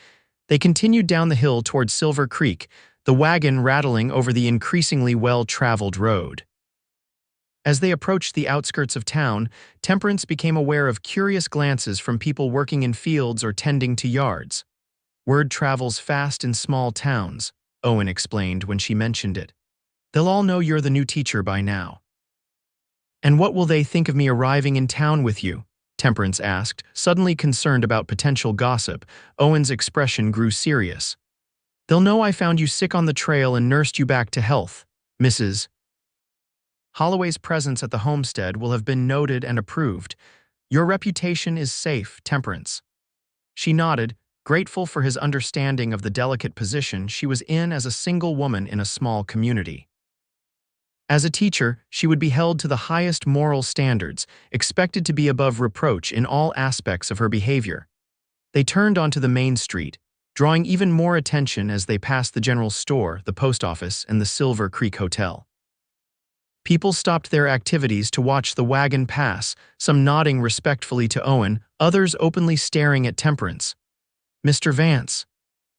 They continued down the hill toward Silver Creek, the wagon rattling over the increasingly well-traveled road. As they approached the outskirts of town, Temperance became aware of curious glances from people working in fields or tending to yards. Word travels fast in small towns, Owen explained when she mentioned it. They'll all know you're the new teacher by now. And what will they think of me arriving in town with you? Temperance asked, suddenly concerned about potential gossip. Owen's expression grew serious. They'll know I found you sick on the trail and nursed you back to health, Mrs. Holloway's presence at the homestead will have been noted and approved. Your reputation is safe, Temperance. She nodded, grateful for his understanding of the delicate position she was in as a single woman in a small community. As a teacher, she would be held to the highest moral standards, expected to be above reproach in all aspects of her behavior. They turned onto the main street, drawing even more attention as they passed the general store, the post office, and the Silver Creek Hotel. People stopped their activities to watch the wagon pass, some nodding respectfully to Owen, others openly staring at Temperance. Mr. Vance.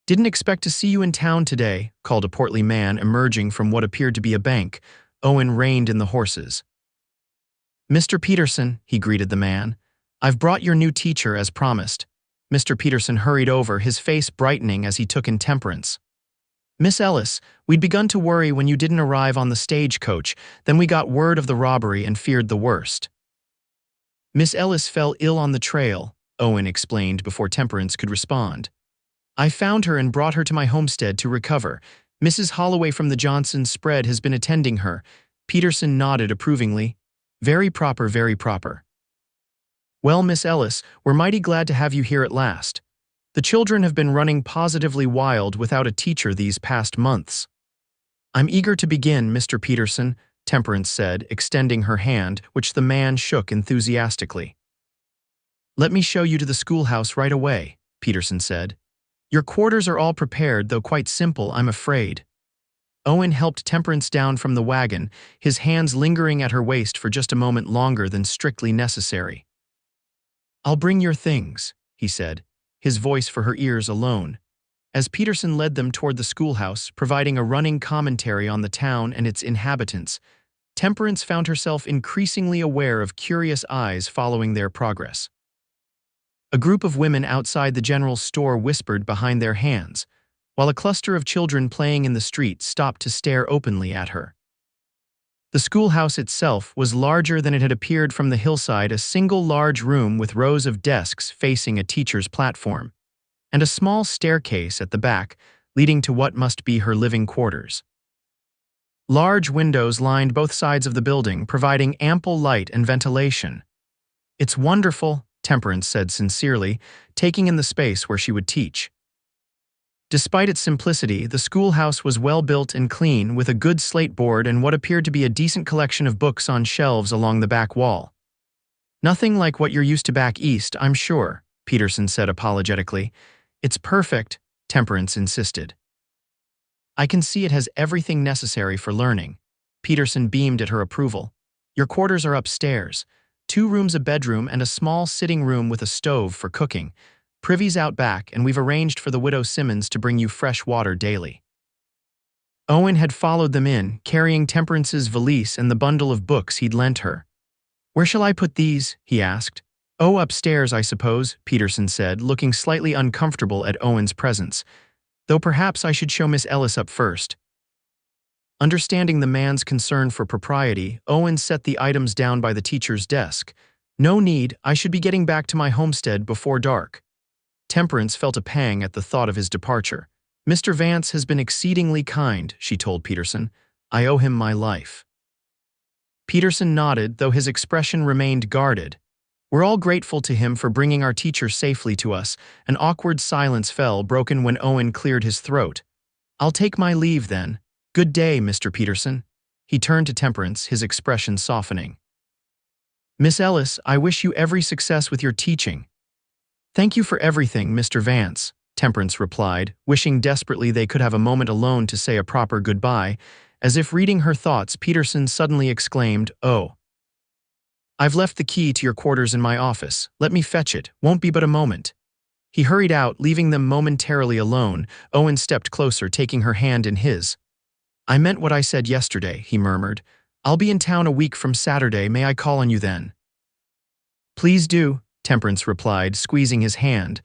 Didn't expect to see you in town today, called a portly man emerging from what appeared to be a bank. Owen reined in the horses. Mr. Peterson, he greeted the man. I've brought your new teacher as promised. Mr. Peterson hurried over, his face brightening as he took in Temperance. Miss Ellis, we'd begun to worry when you didn't arrive on the stagecoach, then we got word of the robbery and feared the worst. Miss Ellis fell ill on the trail, Owen explained before Temperance could respond. I found her and brought her to my homestead to recover. Mrs. Holloway from the Johnson spread has been attending her. Peterson nodded approvingly. Very proper, very proper. Well, Miss Ellis, we're mighty glad to have you here at last. The children have been running positively wild without a teacher these past months. I'm eager to begin, Mr. Peterson, Temperance said, extending her hand, which the man shook enthusiastically. Let me show you to the schoolhouse right away, Peterson said. Your quarters are all prepared, though quite simple, I'm afraid. Owen helped Temperance down from the wagon, his hands lingering at her waist for just a moment longer than strictly necessary. I'll bring your things, he said, his voice for her ears alone. As Peterson led them toward the schoolhouse, providing a running commentary on the town and its inhabitants, Temperance found herself increasingly aware of curious eyes following their progress. A group of women outside the general store whispered behind their hands, while a cluster of children playing in the street stopped to stare openly at her. The schoolhouse itself was larger than it had appeared from the hillside, a single large room with rows of desks facing a teacher's platform, and a small staircase at the back leading to what must be her living quarters. Large windows lined both sides of the building, providing ample light and ventilation. It's wonderful, Temperance said sincerely, taking in the space where she would teach. Despite its simplicity, the schoolhouse was well built and clean, with a good slate board and what appeared to be a decent collection of books on shelves along the back wall. Nothing like what you're used to back east, I'm sure, Peterson said apologetically. It's perfect, Temperance insisted. I can see it has everything necessary for learning. Peterson beamed at her approval. Your quarters are upstairs. 2 rooms, a bedroom, and a small sitting room with a stove for cooking. Privy's out back, and we've arranged for the widow Simmons to bring you fresh water daily. Owen had followed them in, carrying Temperance's valise and the bundle of books he'd lent her. Where shall I put these? He asked. Oh, upstairs, I suppose, Peterson said, looking slightly uncomfortable at Owen's presence. Though perhaps I should show Miss Ellis up first. Understanding the man's concern for propriety, Owen set the items down by the teacher's desk. No need, I should be getting back to my homestead before dark. Temperance felt a pang at the thought of his departure. Mr. Vance has been exceedingly kind, she told Peterson. I owe him my life. Peterson nodded, though his expression remained guarded. We're all grateful to him for bringing our teacher safely to us. An awkward silence fell, broken when Owen cleared his throat. I'll take my leave then. Good day, Mr. Peterson. He turned to Temperance, his expression softening. Miss Ellis, I wish you every success with your teaching. Thank you for everything, Mr. Vance, Temperance replied, wishing desperately they could have a moment alone to say a proper goodbye. As if reading her thoughts, Peterson suddenly exclaimed, Oh. I've left the key to your quarters in my office. Let me fetch it. Won't be but a moment. He hurried out, leaving them momentarily alone. Owen stepped closer, taking her hand in his. I meant what I said yesterday, he murmured. I'll be in town a week from Saturday. May I call on you then? Please do, Temperance replied, squeezing his hand.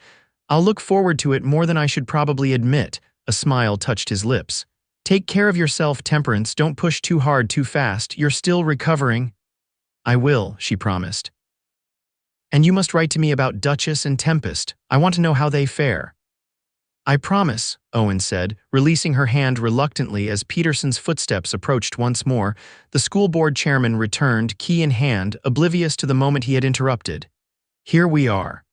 I'll look forward to it more than I should probably admit. A smile touched his lips. Take care of yourself, Temperance. Don't push too hard too fast. You're still recovering. I will, she promised. And you must write to me about Duchess and Tempest. I want to know how they fare. I promise, Owen said, releasing her hand reluctantly as Peterson's footsteps approached once more. The school board chairman returned, key in hand, oblivious to the moment he had interrupted. Here we are.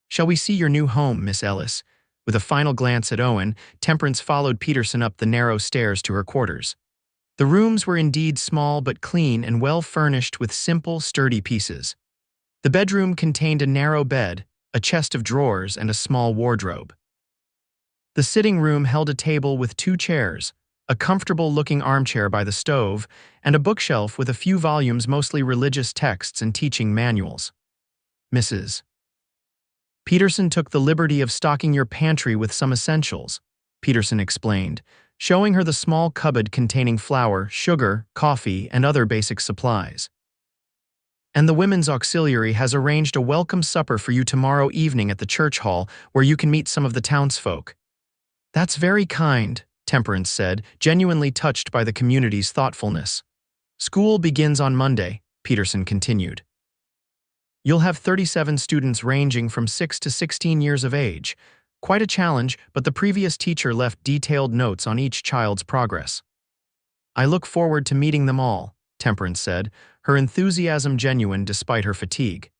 Shall we see your new home, Miss Ellis? With a final glance at Owen, Temperance followed Peterson up the narrow stairs to her quarters. The rooms were indeed small but clean and well furnished with simple, sturdy pieces. The bedroom contained a narrow bed, a chest of drawers, and a small wardrobe. The sitting room held a table with 2 chairs, a comfortable-looking armchair by the stove, and a bookshelf with a few volumes, mostly religious texts and teaching manuals. Mrs. Peterson took the liberty of stocking your pantry with some essentials, Peterson explained, showing her the small cupboard containing flour, sugar, coffee, and other basic supplies. And the Women's Auxiliary has arranged a welcome supper for you tomorrow evening at the church hall, where you can meet some of the townsfolk. That's very kind, Temperance said, genuinely touched by the community's thoughtfulness. School begins on Monday, Peterson continued. You'll have 37 students ranging from 6 to 16 years of age. Quite a challenge, but the previous teacher left detailed notes on each child's progress. I look forward to meeting them all, Temperance said, her enthusiasm genuine despite her fatigue.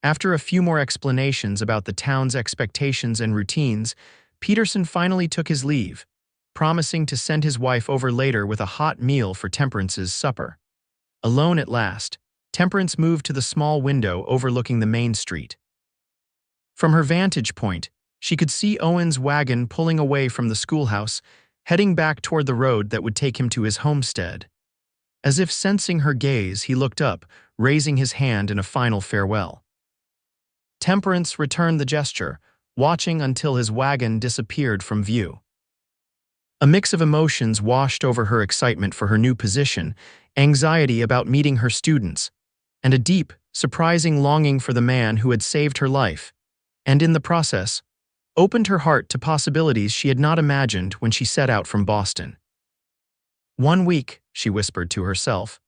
After a few more explanations about the town's expectations and routines, Peterson finally took his leave, promising to send his wife over later with a hot meal for Temperance's supper. Alone at last, Temperance moved to the small window overlooking the main street. From her vantage point, she could see Owen's wagon pulling away from the schoolhouse, heading back toward the road that would take him to his homestead. As if sensing her gaze, he looked up, raising his hand in a final farewell. Temperance returned the gesture, watching until his wagon disappeared from view. A mix of emotions washed over her: excitement for her new position, anxiety about meeting her students, and a deep, surprising longing for the man who had saved her life, and in the process, opened her heart to possibilities she had not imagined when she set out from Boston. 1 week, she whispered to herself.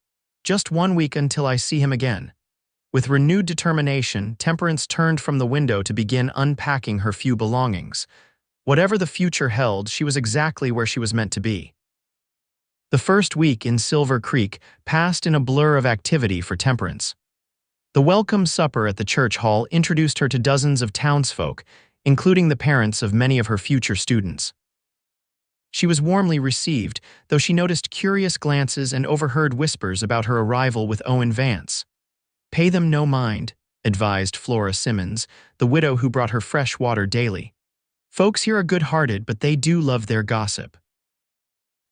Just 1 week until I see him again. With renewed determination, Temperance turned from the window to begin unpacking her few belongings. Whatever the future held, she was exactly where she was meant to be. The first week in Silver Creek passed in a blur of activity for Temperance. The welcome supper at the church hall introduced her to dozens of townsfolk, including the parents of many of her future students. She was warmly received, though she noticed curious glances and overheard whispers about her arrival with Owen Vance. Pay them no mind, advised Flora Simmons, the widow who brought her fresh water daily. Folks here are good-hearted, but they do love their gossip.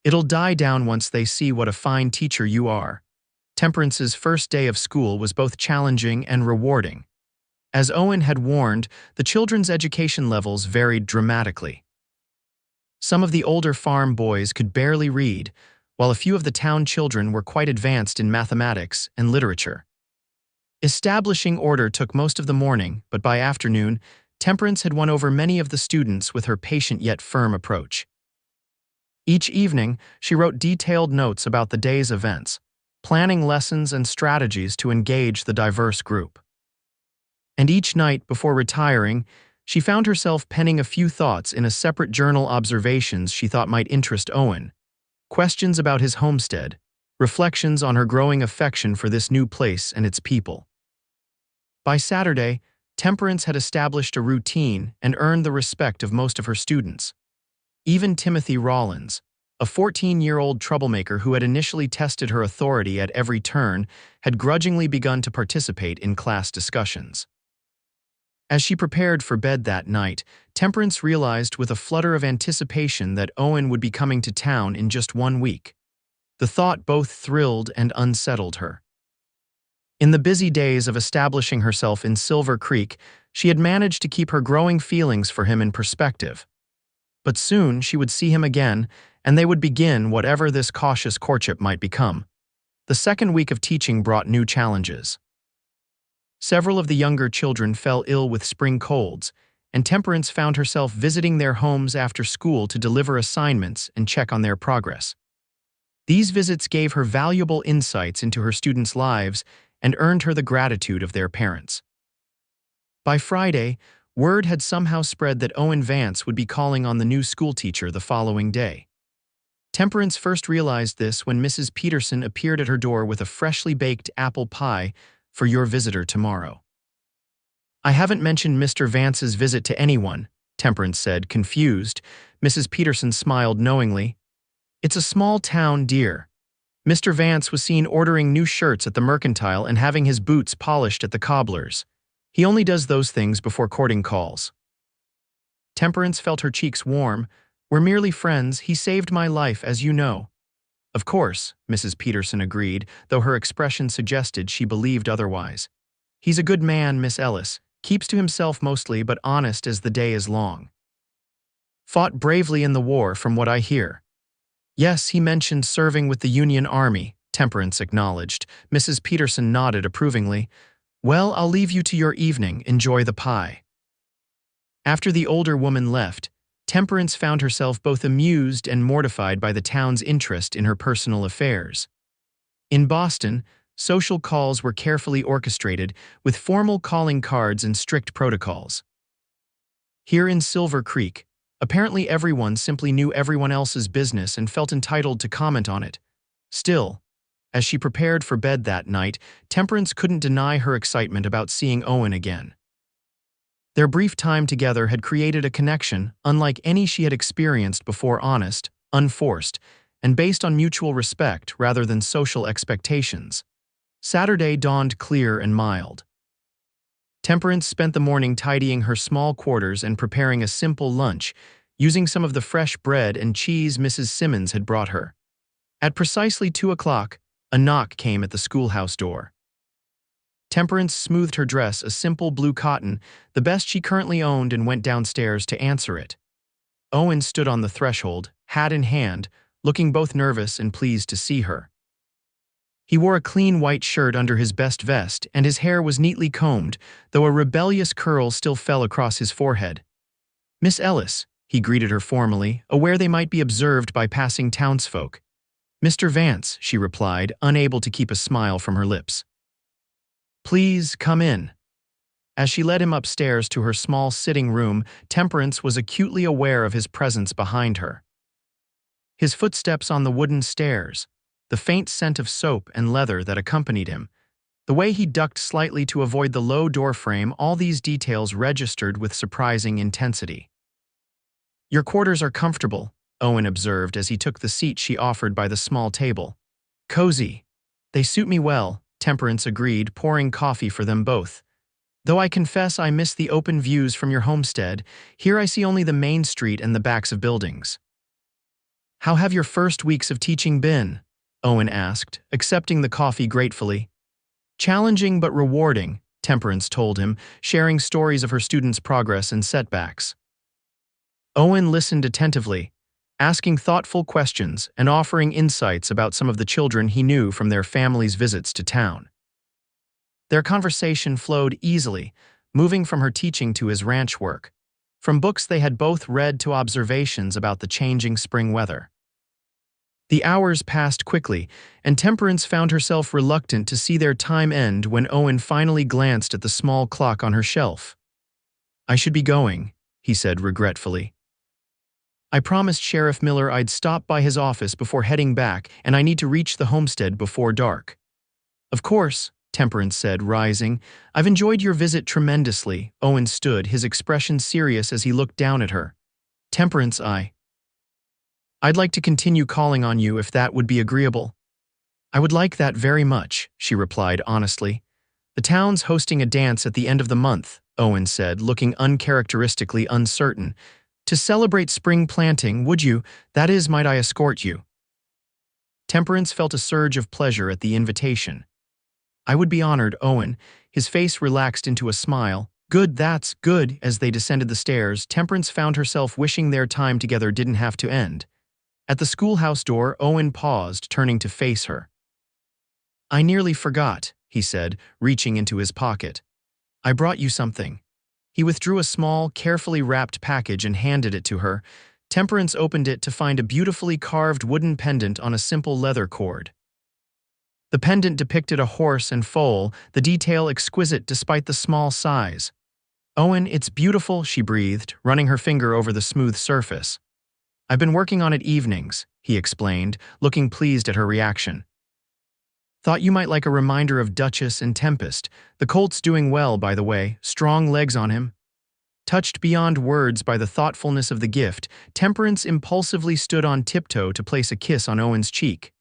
It'll die down once they see what a fine teacher you are. Temperance's first day of school was both challenging and rewarding. As Owen had warned, the children's education levels varied dramatically. Some of the older farm boys could barely read, while a few of the town children were quite advanced in mathematics and literature. Establishing order took most of the morning, but by afternoon, Temperance had won over many of the students with her patient yet firm approach. Each evening, she wrote detailed notes about the day's events, planning lessons and strategies to engage the diverse group. And each night before retiring, she found herself penning a few thoughts in a separate journal, observations she thought might interest Owen, questions about his homestead, reflections on her growing affection for this new place and its people. By Saturday, Temperance had established a routine and earned the respect of most of her students. Even Timothy Rollins, a 14-year-old troublemaker who had initially tested her authority at every turn, had grudgingly begun to participate in class discussions. As she prepared for bed that night, Temperance realized with a flutter of anticipation that Owen would be coming to town in just 1 week. The thought both thrilled and unsettled her. In the busy days of establishing herself in Silver Creek, she had managed to keep her growing feelings for him in perspective. But soon she would see him again, and they would begin whatever this cautious courtship might become. The second week of teaching brought new challenges. Several of the younger children fell ill with spring colds, and Temperance found herself visiting their homes after school to deliver assignments and check on their progress. These visits gave her valuable insights into her students' lives and earned her the gratitude of their parents. By Friday, word had somehow spread that Owen Vance would be calling on the new schoolteacher the following day. Temperance first realized this when Mrs. Peterson appeared at her door with a freshly baked apple pie for your visitor tomorrow. "I haven't mentioned Mr. Vance's visit to anyone," Temperance said, confused. Mrs. Peterson smiled knowingly. "It's a small town, dear. Mr. Vance was seen ordering new shirts at the Mercantile and having his boots polished at the cobbler's. He only does those things before courting calls." Temperance felt her cheeks warm. "We're merely friends. He saved my life, as you know." "Of course," Mrs. Peterson agreed, though her expression suggested she believed otherwise. "He's a good man, Miss Ellis. Keeps to himself mostly, but honest as the day is long. Fought bravely in the war, from what I hear." "Yes, he mentioned serving with the Union Army," Temperance acknowledged. Mrs. Peterson nodded approvingly. "Well, I'll leave you to your evening. Enjoy the pie." After the older woman left, Temperance found herself both amused and mortified by the town's interest in her personal affairs. In Boston, social calls were carefully orchestrated, with formal calling cards and strict protocols. Here in Silver Creek, apparently everyone simply knew everyone else's business and felt entitled to comment on it. Still, as she prepared for bed that night, Temperance couldn't deny her excitement about seeing Owen again. Their brief time together had created a connection unlike any she had experienced before, honest, unforced, and based on mutual respect rather than social expectations. Saturday dawned clear and mild. Temperance spent the morning tidying her small quarters and preparing a simple lunch, using some of the fresh bread and cheese Mrs. Simmons had brought her. At precisely 2 o'clock, a knock came at the schoolhouse door. Temperance smoothed her dress, a simple blue cotton, the best she currently owned, and went downstairs to answer it. Owen stood on the threshold, hat in hand, looking both nervous and pleased to see her. He wore a clean white shirt under his best vest, and his hair was neatly combed, though a rebellious curl still fell across his forehead. "Miss Ellis," he greeted her formally, aware they might be observed by passing townsfolk. "Mr. Vance," she replied, unable to keep a smile from her lips. "Please come in." As she led him upstairs to her small sitting room, Temperance was acutely aware of his presence behind her. His footsteps on the wooden stairs, the faint scent of soap and leather that accompanied him, the way he ducked slightly to avoid the low doorframe, all these details registered with surprising intensity. "Your quarters are comfortable," Owen observed as he took the seat she offered by the small table. "Cozy. They suit me well," Temperance agreed, pouring coffee for them both. "Though I confess I miss the open views from your homestead. Here I see only the main street and the backs of buildings." "How have your first weeks of teaching been?" Owen asked, accepting the coffee gratefully. "Challenging but rewarding," Temperance told him, sharing stories of her students' progress and setbacks. Owen listened attentively, asking thoughtful questions and offering insights about some of the children he knew from their families' visits to town. Their conversation flowed easily, moving from her teaching to his ranch work, from books they had both read to observations about the changing spring weather. The hours passed quickly, and Temperance found herself reluctant to see their time end when Owen finally glanced at the small clock on her shelf. "I should be going," he said regretfully. "I promised Sheriff Miller I'd stop by his office before heading back, and I need to reach the homestead before dark." "Of course," Temperance said, rising. "I've enjoyed your visit tremendously." Owen stood, his expression serious as he looked down at her. "Temperance, I'd like to continue calling on you if that would be agreeable." "I would like that very much," she replied honestly. "The town's hosting a dance at the end of the month," Owen said, looking uncharacteristically uncertain. "To celebrate spring planting, would you, that is, might I escort you?" Temperance felt a surge of pleasure at the invitation. "I would be honored, Owen." His face relaxed into a smile. "Good, that's good." As they descended the stairs, Temperance found herself wishing their time together didn't have to end. At the schoolhouse door, Owen paused, turning to face her. "I nearly forgot," he said, reaching into his pocket. "I brought you something." He withdrew a small, carefully wrapped package and handed it to her. Temperance opened it to find a beautifully carved wooden pendant on a simple leather cord. The pendant depicted a horse and foal, the detail exquisite despite the small size. "Owen, it's beautiful," she breathed, running her finger over the smooth surface. "I've been working on it evenings," he explained, looking pleased at her reaction. "Thought you might like a reminder of Duchess and Tempest. The colt's doing well, by the way, strong legs on him." Touched beyond words by the thoughtfulness of the gift, Temperance impulsively stood on tiptoe to place a kiss on Owen's cheek.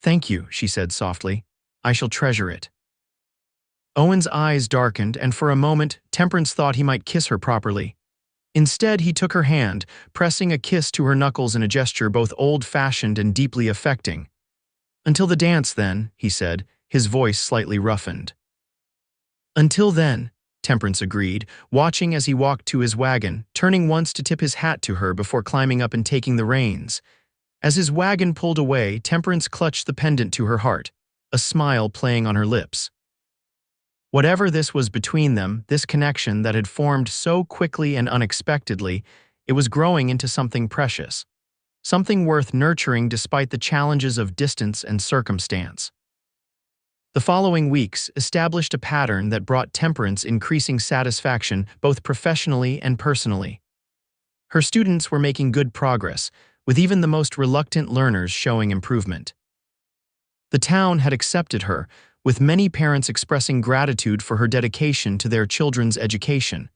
"Thank you," she said softly. "I shall treasure it." Owen's eyes darkened, and for a moment, Temperance thought he might kiss her properly. Instead, he took her hand, pressing a kiss to her knuckles in a gesture both old-fashioned and deeply affecting. "Until the dance, then," he said, his voice slightly roughened. "Until then," Temperance agreed, watching as he walked to his wagon, turning once to tip his hat to her before climbing up and taking the reins. As his wagon pulled away, Temperance clutched the pendant to her heart, a smile playing on her lips. Whatever this was between them, this connection that had formed so quickly and unexpectedly, it was growing into something precious, something worth nurturing despite the challenges of distance and circumstance. The following weeks established a pattern that brought Temperance increasing satisfaction both professionally and personally. Her students were making good progress, with even the most reluctant learners showing improvement. The town had accepted her, with many parents expressing gratitude for her dedication to their children's education.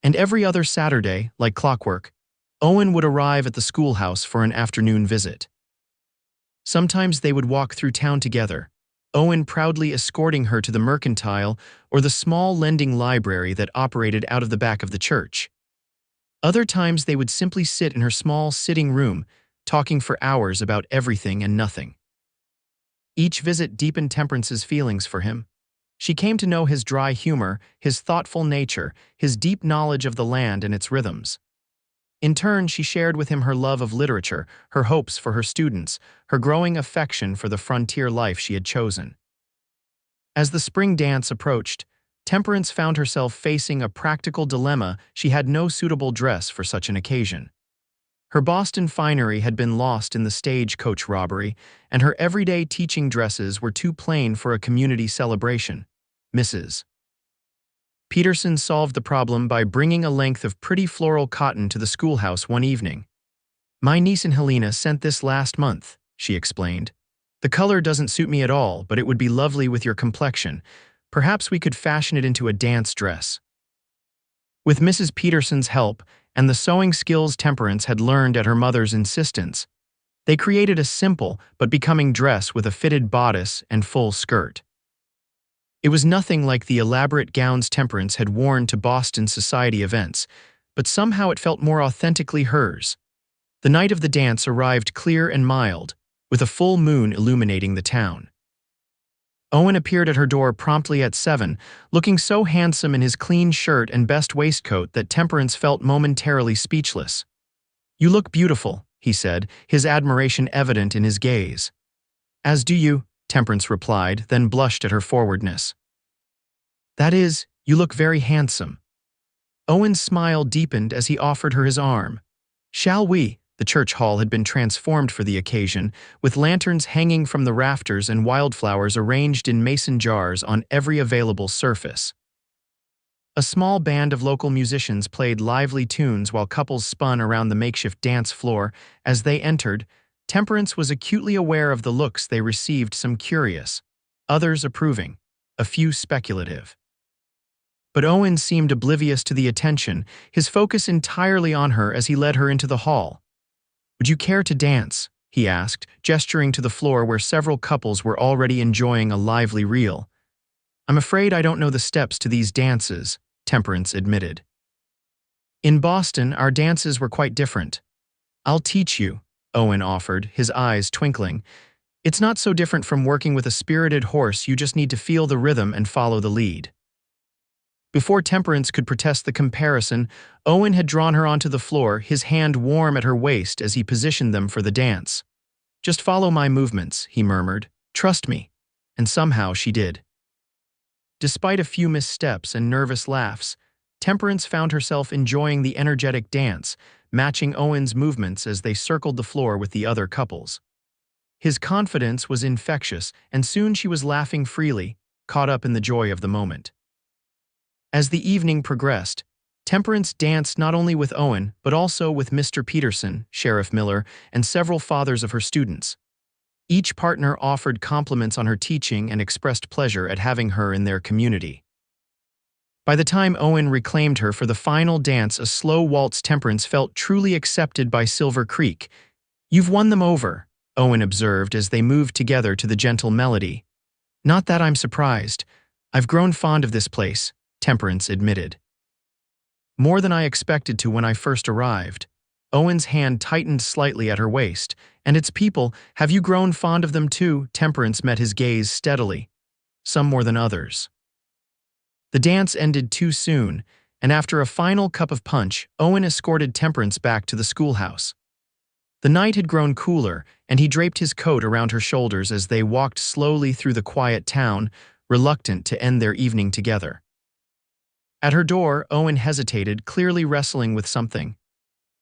And every other Saturday, like clockwork, Owen would arrive at the schoolhouse for an afternoon visit. Sometimes they would walk through town together, Owen proudly escorting her to the mercantile or the small lending library that operated out of the back of the church. Other times they would simply sit in her small sitting room, talking for hours about everything and nothing. Each visit deepened Temperance's feelings for him. She came to know his dry humor, his thoughtful nature, his deep knowledge of the land and its rhythms. In turn, she shared with him her love of literature, her hopes for her students, her growing affection for the frontier life she had chosen. As the spring dance approached, Temperance found herself facing a practical dilemma. She had no suitable dress for such an occasion. Her Boston finery had been lost in the stagecoach robbery, and her everyday teaching dresses were too plain for a community celebration. Mrs. Peterson solved the problem by bringing a length of pretty floral cotton to the schoolhouse one evening. "My niece and Helena sent this last month," she explained. "The color doesn't suit me at all, but it would be lovely with your complexion. Perhaps we could fashion it into a dance dress." With Mrs. Peterson's help and the sewing skills Temperance had learned at her mother's insistence, they created a simple but becoming dress with a fitted bodice and full skirt. It was nothing like the elaborate gowns Temperance had worn to Boston society events, but somehow it felt more authentically hers. The night of the dance arrived clear and mild, with a full moon illuminating the town. Owen appeared at her door promptly at 7, looking so handsome in his clean shirt and best waistcoat that Temperance felt momentarily speechless. "You look beautiful," he said, his admiration evident in his gaze. "As do you," Temperance replied, then blushed at her forwardness. "That is, you look very handsome." Owen's smile deepened as he offered her his arm. "Shall we?" The church hall had been transformed for the occasion, with lanterns hanging from the rafters and wildflowers arranged in mason jars on every available surface. A small band of local musicians played lively tunes while couples spun around the makeshift dance floor. As they entered, Temperance was acutely aware of the looks they received, some curious, others approving, a few speculative. But Owen seemed oblivious to the attention, his focus entirely on her as he led her into the hall. "Would you care to dance?" he asked, gesturing to the floor where several couples were already enjoying a lively reel. "I'm afraid I don't know the steps to these dances," Temperance admitted. "In Boston, our dances were quite different." "I'll teach you," Owen offered, his eyes twinkling. "It's not so different from working with a spirited horse, you just need to feel the rhythm and follow the lead." Before Temperance could protest the comparison, Owen had drawn her onto the floor, his hand warm at her waist as he positioned them for the dance. "Just follow my movements," he murmured. "Trust me." And somehow she did. Despite a few missteps and nervous laughs, Temperance found herself enjoying the energetic dance, matching Owen's movements as they circled the floor with the other couples. His confidence was infectious, and soon she was laughing freely, caught up in the joy of the moment. As the evening progressed, Temperance danced not only with Owen, but also with Mr. Peterson, Sheriff Miller, and several fathers of her students. Each partner offered compliments on her teaching and expressed pleasure at having her in their community. By the time Owen reclaimed her for the final dance, a slow waltz, Temperance felt truly accepted by Silver Creek. "You've won them over," Owen observed as they moved together to the gentle melody. "Not that I'm surprised. I've grown fond of this place," Temperance admitted. "More than I expected to when I first arrived." Owen's hand tightened slightly at her waist. "And its people, have you grown fond of them too?" Temperance met his gaze steadily. "Some more than others." The dance ended too soon, and after a final cup of punch, Owen escorted Temperance back to the schoolhouse. The night had grown cooler, and he draped his coat around her shoulders as they walked slowly through the quiet town, reluctant to end their evening together. At her door, Owen hesitated, clearly wrestling with something.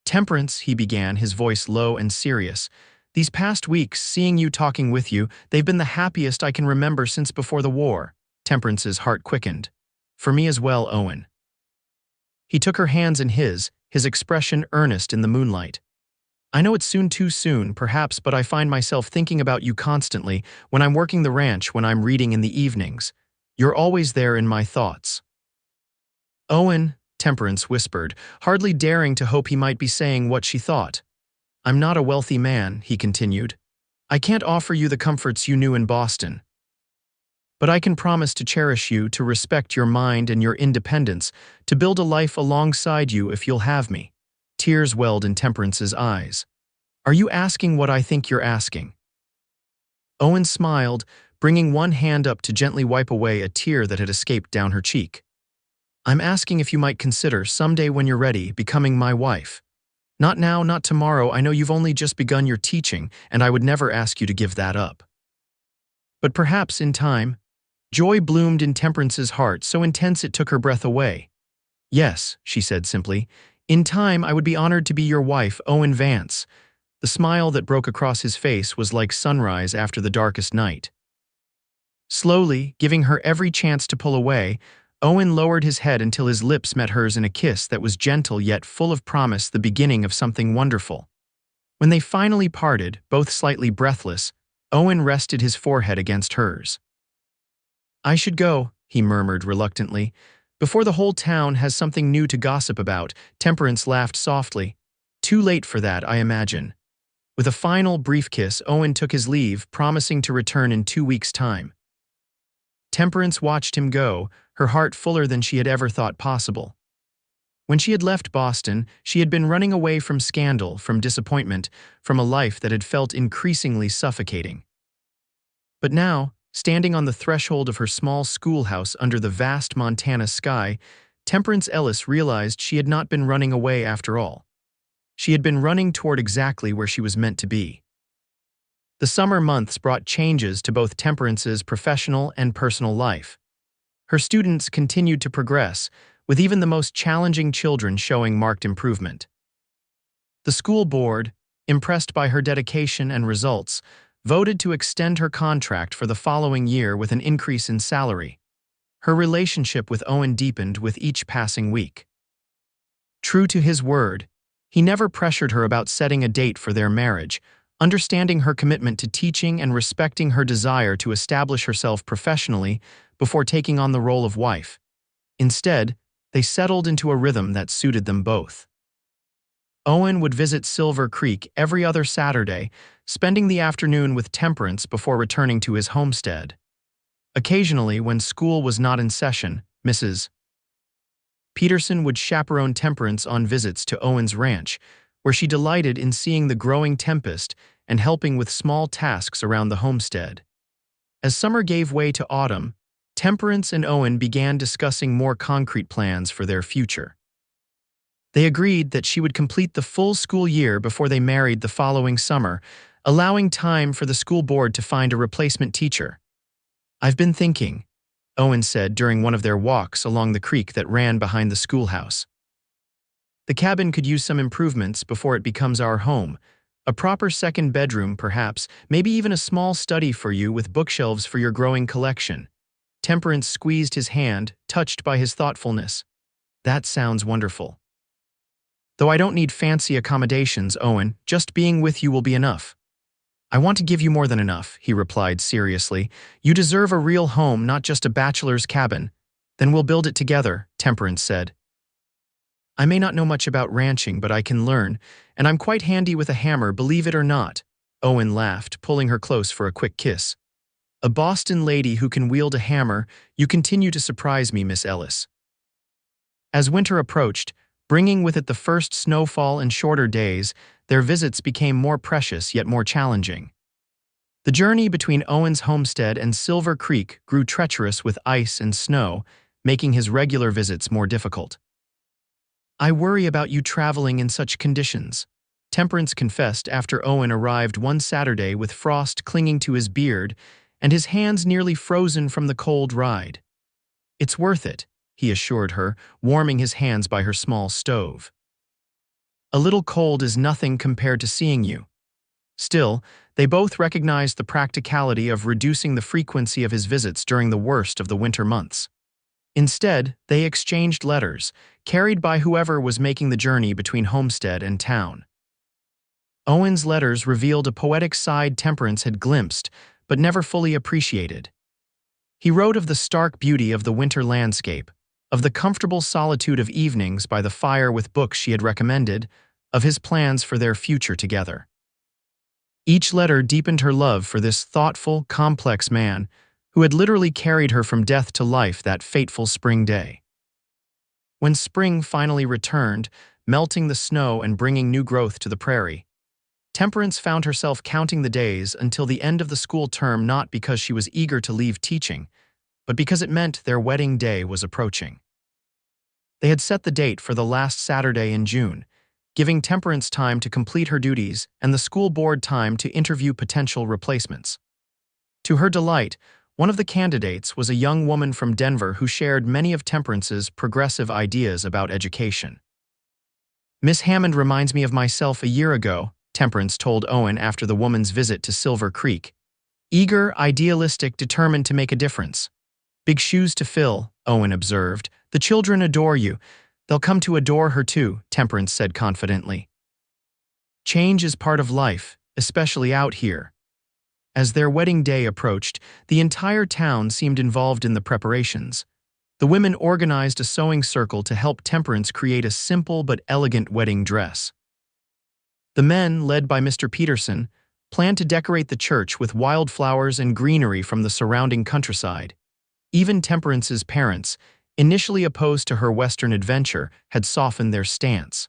"Temperance," he began, his voice low and serious, "these past weeks, seeing you, talking with you, they've been the happiest I can remember since before the war." Temperance's heart quickened. "For me as well, Owen." He took her hands in his expression earnest in the moonlight. "I know it's soon, too soon, perhaps, but I find myself thinking about you constantly, when I'm working the ranch, when I'm reading in the evenings. You're always there in my thoughts." "Owen," Temperance whispered, hardly daring to hope he might be saying what she thought. "I'm not a wealthy man," he continued. "I can't offer you the comforts you knew in Boston. But I can promise to cherish you, to respect your mind and your independence, to build a life alongside you if you'll have me." Tears welled in Temperance's eyes. "Are you asking what I think you're asking?" Owen smiled, bringing one hand up to gently wipe away a tear that had escaped down her cheek. "I'm asking if you might consider, someday when you're ready, becoming my wife. Not now, not tomorrow. I know you've only just begun your teaching, and I would never ask you to give that up. But perhaps in time." Joy bloomed in Temperance's heart, so intense it took her breath away. "Yes," she said simply. "In time, I would be honored to be your wife, Owen Vance." The smile that broke across his face was like sunrise after the darkest night. Slowly, giving her every chance to pull away, Owen lowered his head until his lips met hers in a kiss that was gentle yet full of promise, the beginning of something wonderful. When they finally parted, both slightly breathless, Owen rested his forehead against hers. "I should go," he murmured reluctantly, "before the whole town has something new to gossip about." Temperance laughed softly. "Too late for that, I imagine." With a final brief kiss, Owen took his leave, promising to return in 2 weeks' time. Temperance watched him go, her heart fuller than she had ever thought possible. When she had left Boston, she had been running away from scandal, from disappointment, from a life that had felt increasingly suffocating. But now, standing on the threshold of her small schoolhouse under the vast Montana sky, Temperance Ellis realized she had not been running away after all. She had been running toward exactly where she was meant to be. The summer months brought changes to both Temperance's professional and personal life. Her students continued to progress, with even the most challenging children showing marked improvement. The school board, impressed by her dedication and results, voted to extend her contract for the following year with an increase in salary. Her relationship with Owen deepened with each passing week. True to his word, he never pressured her about setting a date for their marriage, understanding her commitment to teaching and respecting her desire to establish herself professionally before taking on the role of wife. Instead, they settled into a rhythm that suited them both. Owen would visit Silver Creek every other Saturday, spending the afternoon with Temperance before returning to his homestead. Occasionally, when school was not in session, Mrs. Peterson would chaperone Temperance on visits to Owen's ranch, where she delighted in seeing the growing tempest and helping with small tasks around the homestead. As summer gave way to autumn, Temperance and Owen began discussing more concrete plans for their future. They agreed that she would complete the full school year before they married the following summer, allowing time for the school board to find a replacement teacher. "I've been thinking," Owen said during one of their walks along the creek that ran behind the schoolhouse. "The cabin could use some improvements before it becomes our home. A proper second bedroom, perhaps, maybe even a small study for you with bookshelves for your growing collection." Temperance squeezed his hand, touched by his thoughtfulness. "That sounds wonderful. Though I don't need fancy accommodations, Owen, just being with you will be enough." "I want to give you more than enough," he replied seriously. "You deserve a real home, not just a bachelor's cabin." "Then we'll build it together," Temperance said. "I may not know much about ranching, but I can learn, and I'm quite handy with a hammer, believe it or not." Owen laughed, pulling her close for a quick kiss. "A Boston lady who can wield a hammer, you continue to surprise me, Miss Ellis." As winter approached, bringing with it the first snowfall and shorter days, their visits became more precious yet more challenging. The journey between Owen's homestead and Silver Creek grew treacherous with ice and snow, making his regular visits more difficult. "I worry about you traveling in such conditions," Temperance confessed after Owen arrived one Saturday with frost clinging to his beard and his hands nearly frozen from the cold ride. "It's worth it," he assured her, warming his hands by her small stove. "A little cold is nothing compared to seeing you." Still, they both recognized the practicality of reducing the frequency of his visits during the worst of the winter months. Instead, they exchanged letters, carried by whoever was making the journey between homestead and town. Owen's letters revealed a poetic side Temperance had glimpsed, but never fully appreciated. He wrote of the stark beauty of the winter landscape, of the comfortable solitude of evenings by the fire with books she had recommended, of his plans for their future together. Each letter deepened her love for this thoughtful, complex man who had literally carried her from death to life that fateful spring day. When spring finally returned, melting the snow and bringing new growth to the prairie, Temperance found herself counting the days until the end of the school term, not because she was eager to leave teaching, but because it meant their wedding day was approaching. They had set the date for the last Saturday in June, giving Temperance time to complete her duties and the school board time to interview potential replacements. To her delight, one of the candidates was a young woman from Denver who shared many of Temperance's progressive ideas about education. "Miss Hammond reminds me of myself a year ago," Temperance told Owen after the woman's visit to Silver Creek. "Eager, idealistic, determined to make a difference." "Big shoes to fill," Owen observed. "The children adore you. They'll come to adore her too," Temperance said confidently. "Change is part of life, especially out here." As their wedding day approached, the entire town seemed involved in the preparations. The women organized a sewing circle to help Temperance create a simple but elegant wedding dress. The men, led by Mr. Peterson, planned to decorate the church with wildflowers and greenery from the surrounding countryside. Even Temperance's parents, initially opposed to her Western adventure, had softened their stance.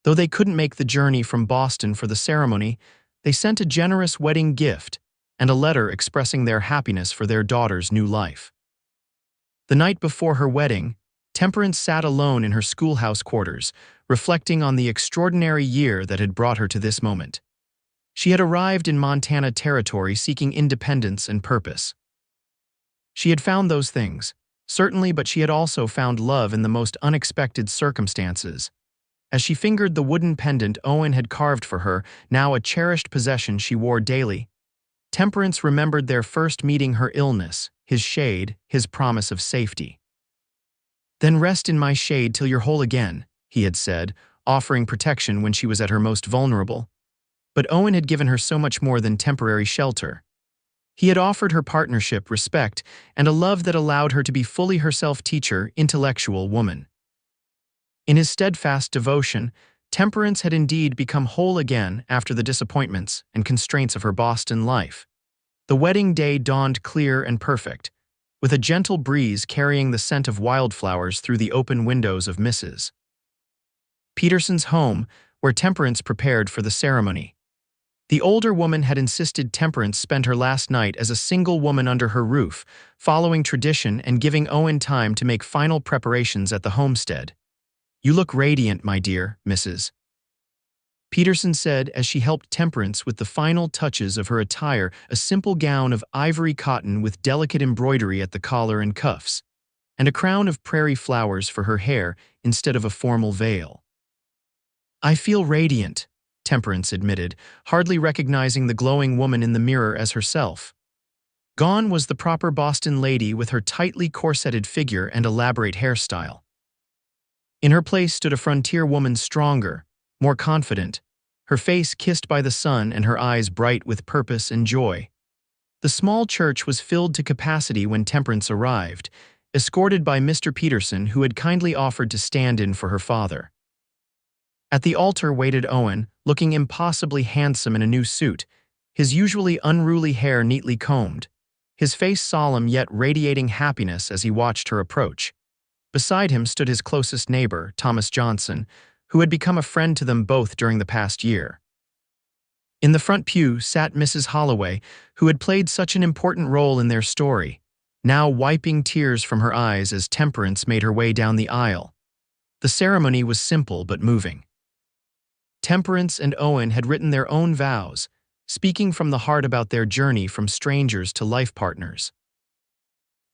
Though they couldn't make the journey from Boston for the ceremony, they sent a generous wedding gift and a letter expressing their happiness for their daughter's new life. The night before her wedding, Temperance sat alone in her schoolhouse quarters, reflecting on the extraordinary year that had brought her to this moment. She had arrived in Montana territory seeking independence and purpose. She had found those things, certainly, but she had also found love in the most unexpected circumstances. As she fingered the wooden pendant Owen had carved for her, now a cherished possession she wore daily, Temperance remembered their first meeting, her illness, his shade, his promise of safety. "Then rest in my shade till you're whole again," he had said, offering protection when she was at her most vulnerable. But Owen had given her so much more than temporary shelter. He had offered her partnership, respect, and a love that allowed her to be fully herself, teacher, intellectual woman. In his steadfast devotion, Temperance had indeed become whole again after the disappointments and constraints of her Boston life. The wedding day dawned clear and perfect, with a gentle breeze carrying the scent of wildflowers through the open windows of Mrs. Peterson's home, where Temperance prepared for the ceremony. The older woman had insisted Temperance spend her last night as a single woman under her roof, following tradition and giving Owen time to make final preparations at the homestead. "You look radiant, my dear, Mrs. Peterson said as she helped Temperance with the final touches of her attire, a simple gown of ivory cotton with delicate embroidery at the collar and cuffs, and a crown of prairie flowers for her hair instead of a formal veil. "I feel radiant," Temperance admitted, hardly recognizing the glowing woman in the mirror as herself. Gone was the proper Boston lady with her tightly corseted figure and elaborate hairstyle. In her place stood a frontier woman, stronger, more confident, her face kissed by the sun and her eyes bright with purpose and joy. The small church was filled to capacity when Temperance arrived, escorted by Mr. Peterson, who had kindly offered to stand in for her father. At the altar waited Owen, looking impossibly handsome in a new suit, his usually unruly hair neatly combed, his face solemn yet radiating happiness as he watched her approach. Beside him stood his closest neighbor, Thomas Johnson, who had become a friend to them both during the past year. In the front pew sat Mrs. Holloway, who had played such an important role in their story, now wiping tears from her eyes as Temperance made her way down the aisle. The ceremony was simple but moving. Temperance and Owen had written their own vows, speaking from the heart about their journey from strangers to life partners.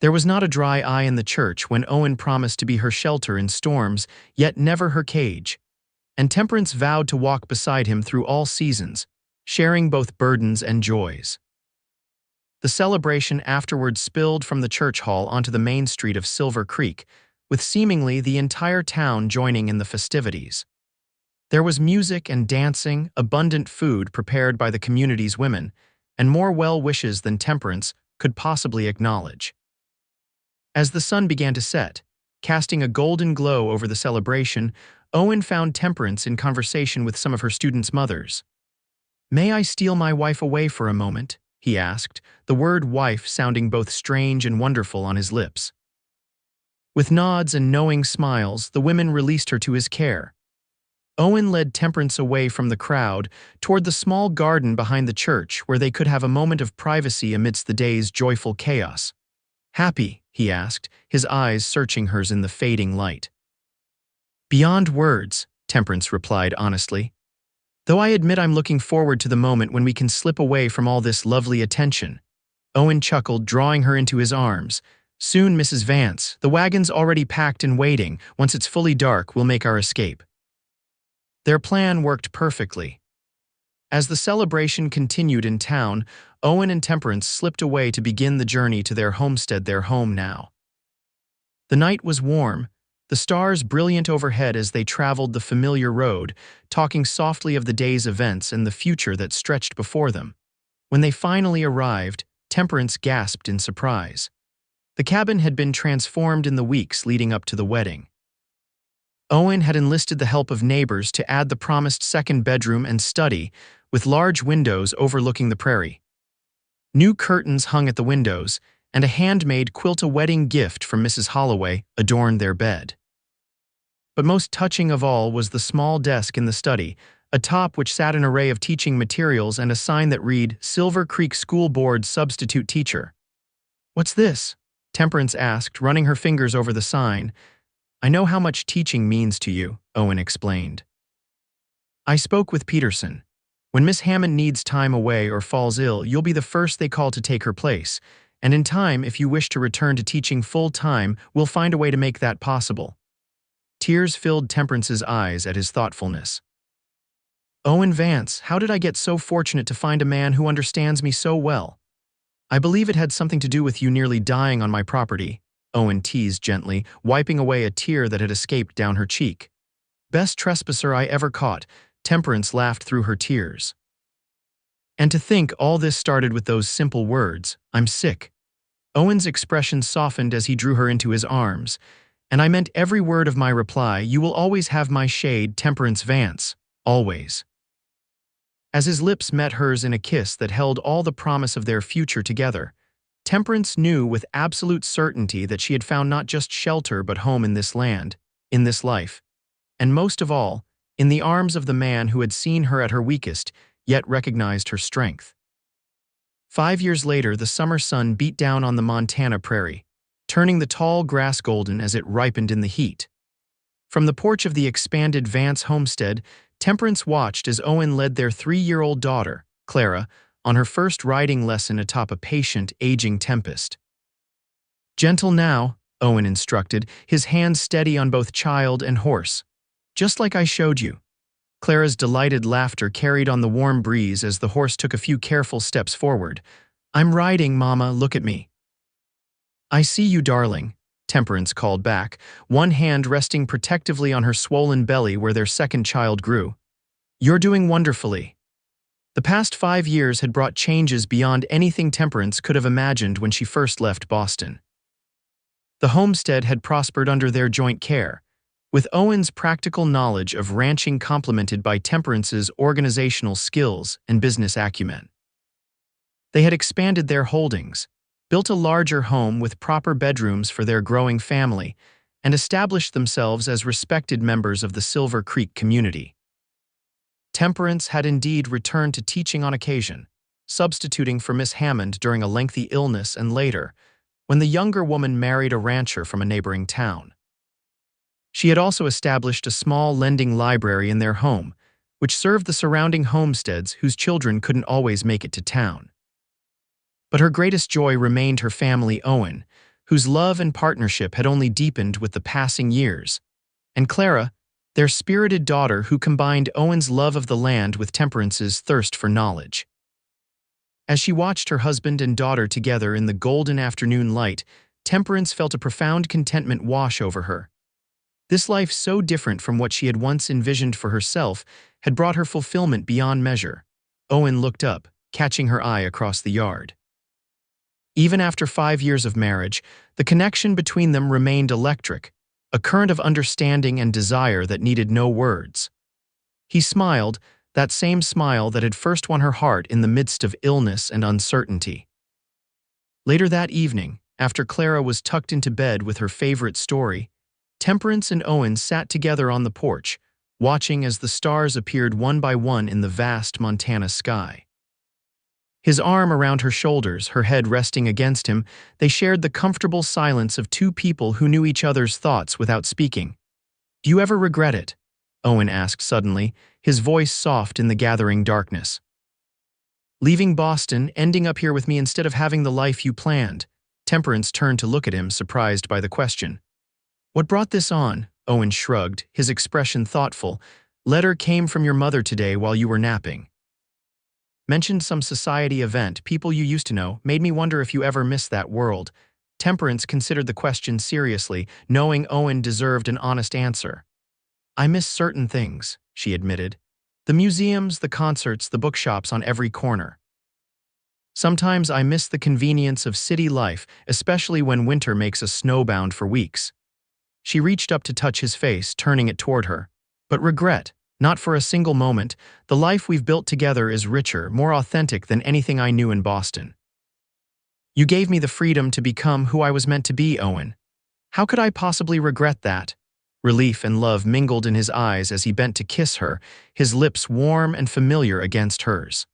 There was not a dry eye in the church when Owen promised to be her shelter in storms, yet never her cage, and Temperance vowed to walk beside him through all seasons, sharing both burdens and joys. The celebration afterwards spilled from the church hall onto the main street of Silver Creek, with seemingly the entire town joining in the festivities. There was music and dancing, abundant food prepared by the community's women, and more well wishes than Temperance could possibly acknowledge. As the sun began to set, casting a golden glow over the celebration, Owen found Temperance in conversation with some of her students' mothers. "May I steal my wife away for a moment?" he asked, the word wife sounding both strange and wonderful on his lips. With nods and knowing smiles, the women released her to his care. Owen led Temperance away from the crowd toward the small garden behind the church where they could have a moment of privacy amidst the day's joyful chaos. "Happy?" he asked, his eyes searching hers in the fading light. "Beyond words," Temperance replied honestly. "Though I admit I'm looking forward to the moment when we can slip away from all this lovely attention." Owen chuckled, drawing her into his arms. "Soon, Mrs. Vance, the wagon's already packed and waiting. Once it's fully dark, we'll make our escape." Their plan worked perfectly. As the celebration continued in town, Owen and Temperance slipped away to begin the journey to their homestead, their home now. The night was warm, the stars brilliant overhead as they traveled the familiar road, talking softly of the day's events and the future that stretched before them. When they finally arrived, Temperance gasped in surprise. The cabin had been transformed in the weeks leading up to the wedding. Owen had enlisted the help of neighbors to add the promised second bedroom and study, with large windows overlooking the prairie. New curtains hung at the windows, and a handmade quilt-a-wedding gift from Mrs. Holloway adorned their bed. But most touching of all was the small desk in the study, atop which sat an array of teaching materials and a sign that read, "Silver Creek School Board Substitute Teacher." "What's this?" Temperance asked, running her fingers over the sign. "I know how much teaching means to you," Owen explained. "I spoke with Peterson. When Miss Hammond needs time away or falls ill, you'll be the first they call to take her place, and in time, if you wish to return to teaching full-time, we'll find a way to make that possible." Tears filled Temperance's eyes at his thoughtfulness. Owen Vance, how did I get so fortunate to find a man who understands me so well? I believe it had something to do with you nearly dying on my property, Owen teased gently, wiping away a tear that had escaped down her cheek. Best trespasser I ever caught, Temperance laughed through her tears. And to think all this started with those simple words, I'm sick. Owen's expression softened as he drew her into his arms. And I meant every word of my reply, you will always have my shade, Temperance Vance, always. As his lips met hers in a kiss that held all the promise of their future together, Temperance knew with absolute certainty that she had found not just shelter but home in this land, in this life, and most of all, in the arms of the man who had seen her at her weakest, yet recognized her strength. 5 years later, the summer sun beat down on the Montana prairie, turning the tall grass golden as it ripened in the heat. From the porch of the expanded Vance homestead, Temperance watched as Owen led their 3-year-old daughter, Clara, on her first riding lesson atop a patient, aging Tempest. Gentle now, Owen instructed, his hands steady on both child and horse. Just like I showed you. Clara's delighted laughter carried on the warm breeze as the horse took a few careful steps forward. I'm riding, Mama, look at me. I see you, darling, Temperance called back, one hand resting protectively on her swollen belly where their second child grew. You're doing wonderfully. The past 5 years had brought changes beyond anything Temperance could have imagined when she first left Boston. The homestead had prospered under their joint care, with Owen's practical knowledge of ranching complemented by Temperance's organizational skills and business acumen. They had expanded their holdings, built a larger home with proper bedrooms for their growing family, and established themselves as respected members of the Silver Creek community. Temperance had indeed returned to teaching on occasion, substituting for Miss Hammond during a lengthy illness and later, when the younger woman married a rancher from a neighboring town. She had also established a small lending library in their home, which served the surrounding homesteads whose children couldn't always make it to town. But her greatest joy remained her family, Owen, whose love and partnership had only deepened with the passing years, and Clara, their spirited daughter who combined Owen's love of the land with Temperance's thirst for knowledge. As she watched her husband and daughter together in the golden afternoon light, Temperance felt a profound contentment wash over her. This life, so different from what she had once envisioned for herself, had brought her fulfillment beyond measure. Owen looked up, catching her eye across the yard. Even after 5 years of marriage, the connection between them remained electric, a current of understanding and desire that needed no words. He smiled, that same smile that had first won her heart in the midst of illness and uncertainty. Later that evening, after Clara was tucked into bed with her favorite story, Temperance and Owen sat together on the porch, watching as the stars appeared one by one in the vast Montana sky. His arm around her shoulders, her head resting against him, they shared the comfortable silence of two people who knew each other's thoughts without speaking. Do you ever regret it? Owen asked suddenly, his voice soft in the gathering darkness. Leaving Boston, ending up here with me instead of having the life you planned. Temperance turned to look at him, surprised by the question. What brought this on? Owen shrugged, his expression thoughtful. Letter came from your mother today while you were napping. Mentioned some society event, people you used to know, made me wonder if you ever missed that world. Temperance considered the question seriously, knowing Owen deserved an honest answer. I miss certain things, she admitted. The museums, the concerts, the bookshops on every corner. Sometimes I miss the convenience of city life, especially when winter makes us snowbound for weeks. She reached up to touch his face, turning it toward her. But regret, not for a single moment. The life we've built together is richer, more authentic than anything I knew in Boston. You gave me the freedom to become who I was meant to be, Owen. How could I possibly regret that? Relief and love mingled in his eyes as he bent to kiss her, his lips warm and familiar against hers.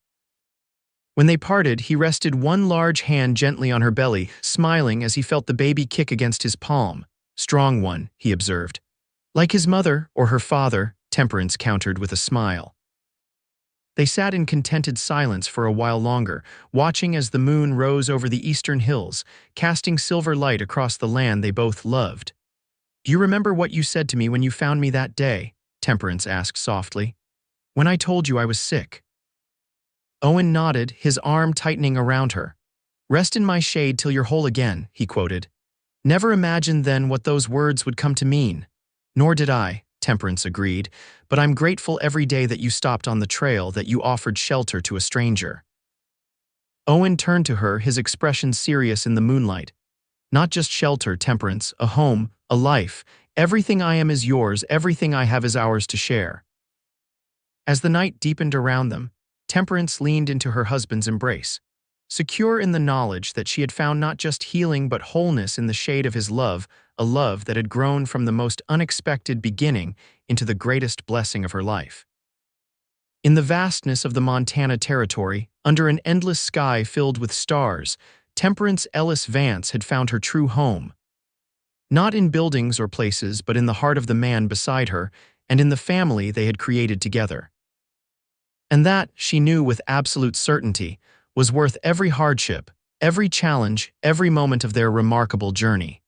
When they parted, he rested one large hand gently on her belly, smiling as he felt the baby kick against his palm. Strong one, he observed. Like his mother or her father, Temperance countered with a smile. They sat in contented silence for a while longer, watching as the moon rose over the eastern hills, casting silver light across the land they both loved. Do you remember what you said to me when you found me that day? Temperance asked softly. When I told you I was sick. Owen nodded, his arm tightening around her. Rest in my shade till you're whole again, he quoted. Never imagined then what those words would come to mean. Nor did I, Temperance agreed, but I'm grateful every day that you stopped on the trail, that you offered shelter to a stranger. Owen turned to her, his expression serious in the moonlight. Not just shelter, Temperance, a home, a life. Everything I am is yours, everything I have is ours to share. As the night deepened around them, Temperance leaned into her husband's embrace, secure in the knowledge that she had found not just healing but wholeness in the shade of his love, a love that had grown from the most unexpected beginning into the greatest blessing of her life. In the vastness of the Montana Territory, under an endless sky filled with stars, Temperance Ellis Vance had found her true home. Not in buildings or places, but in the heart of the man beside her and in the family they had created together. And that, she knew with absolute certainty, was worth every hardship, every challenge, every moment of their remarkable journey.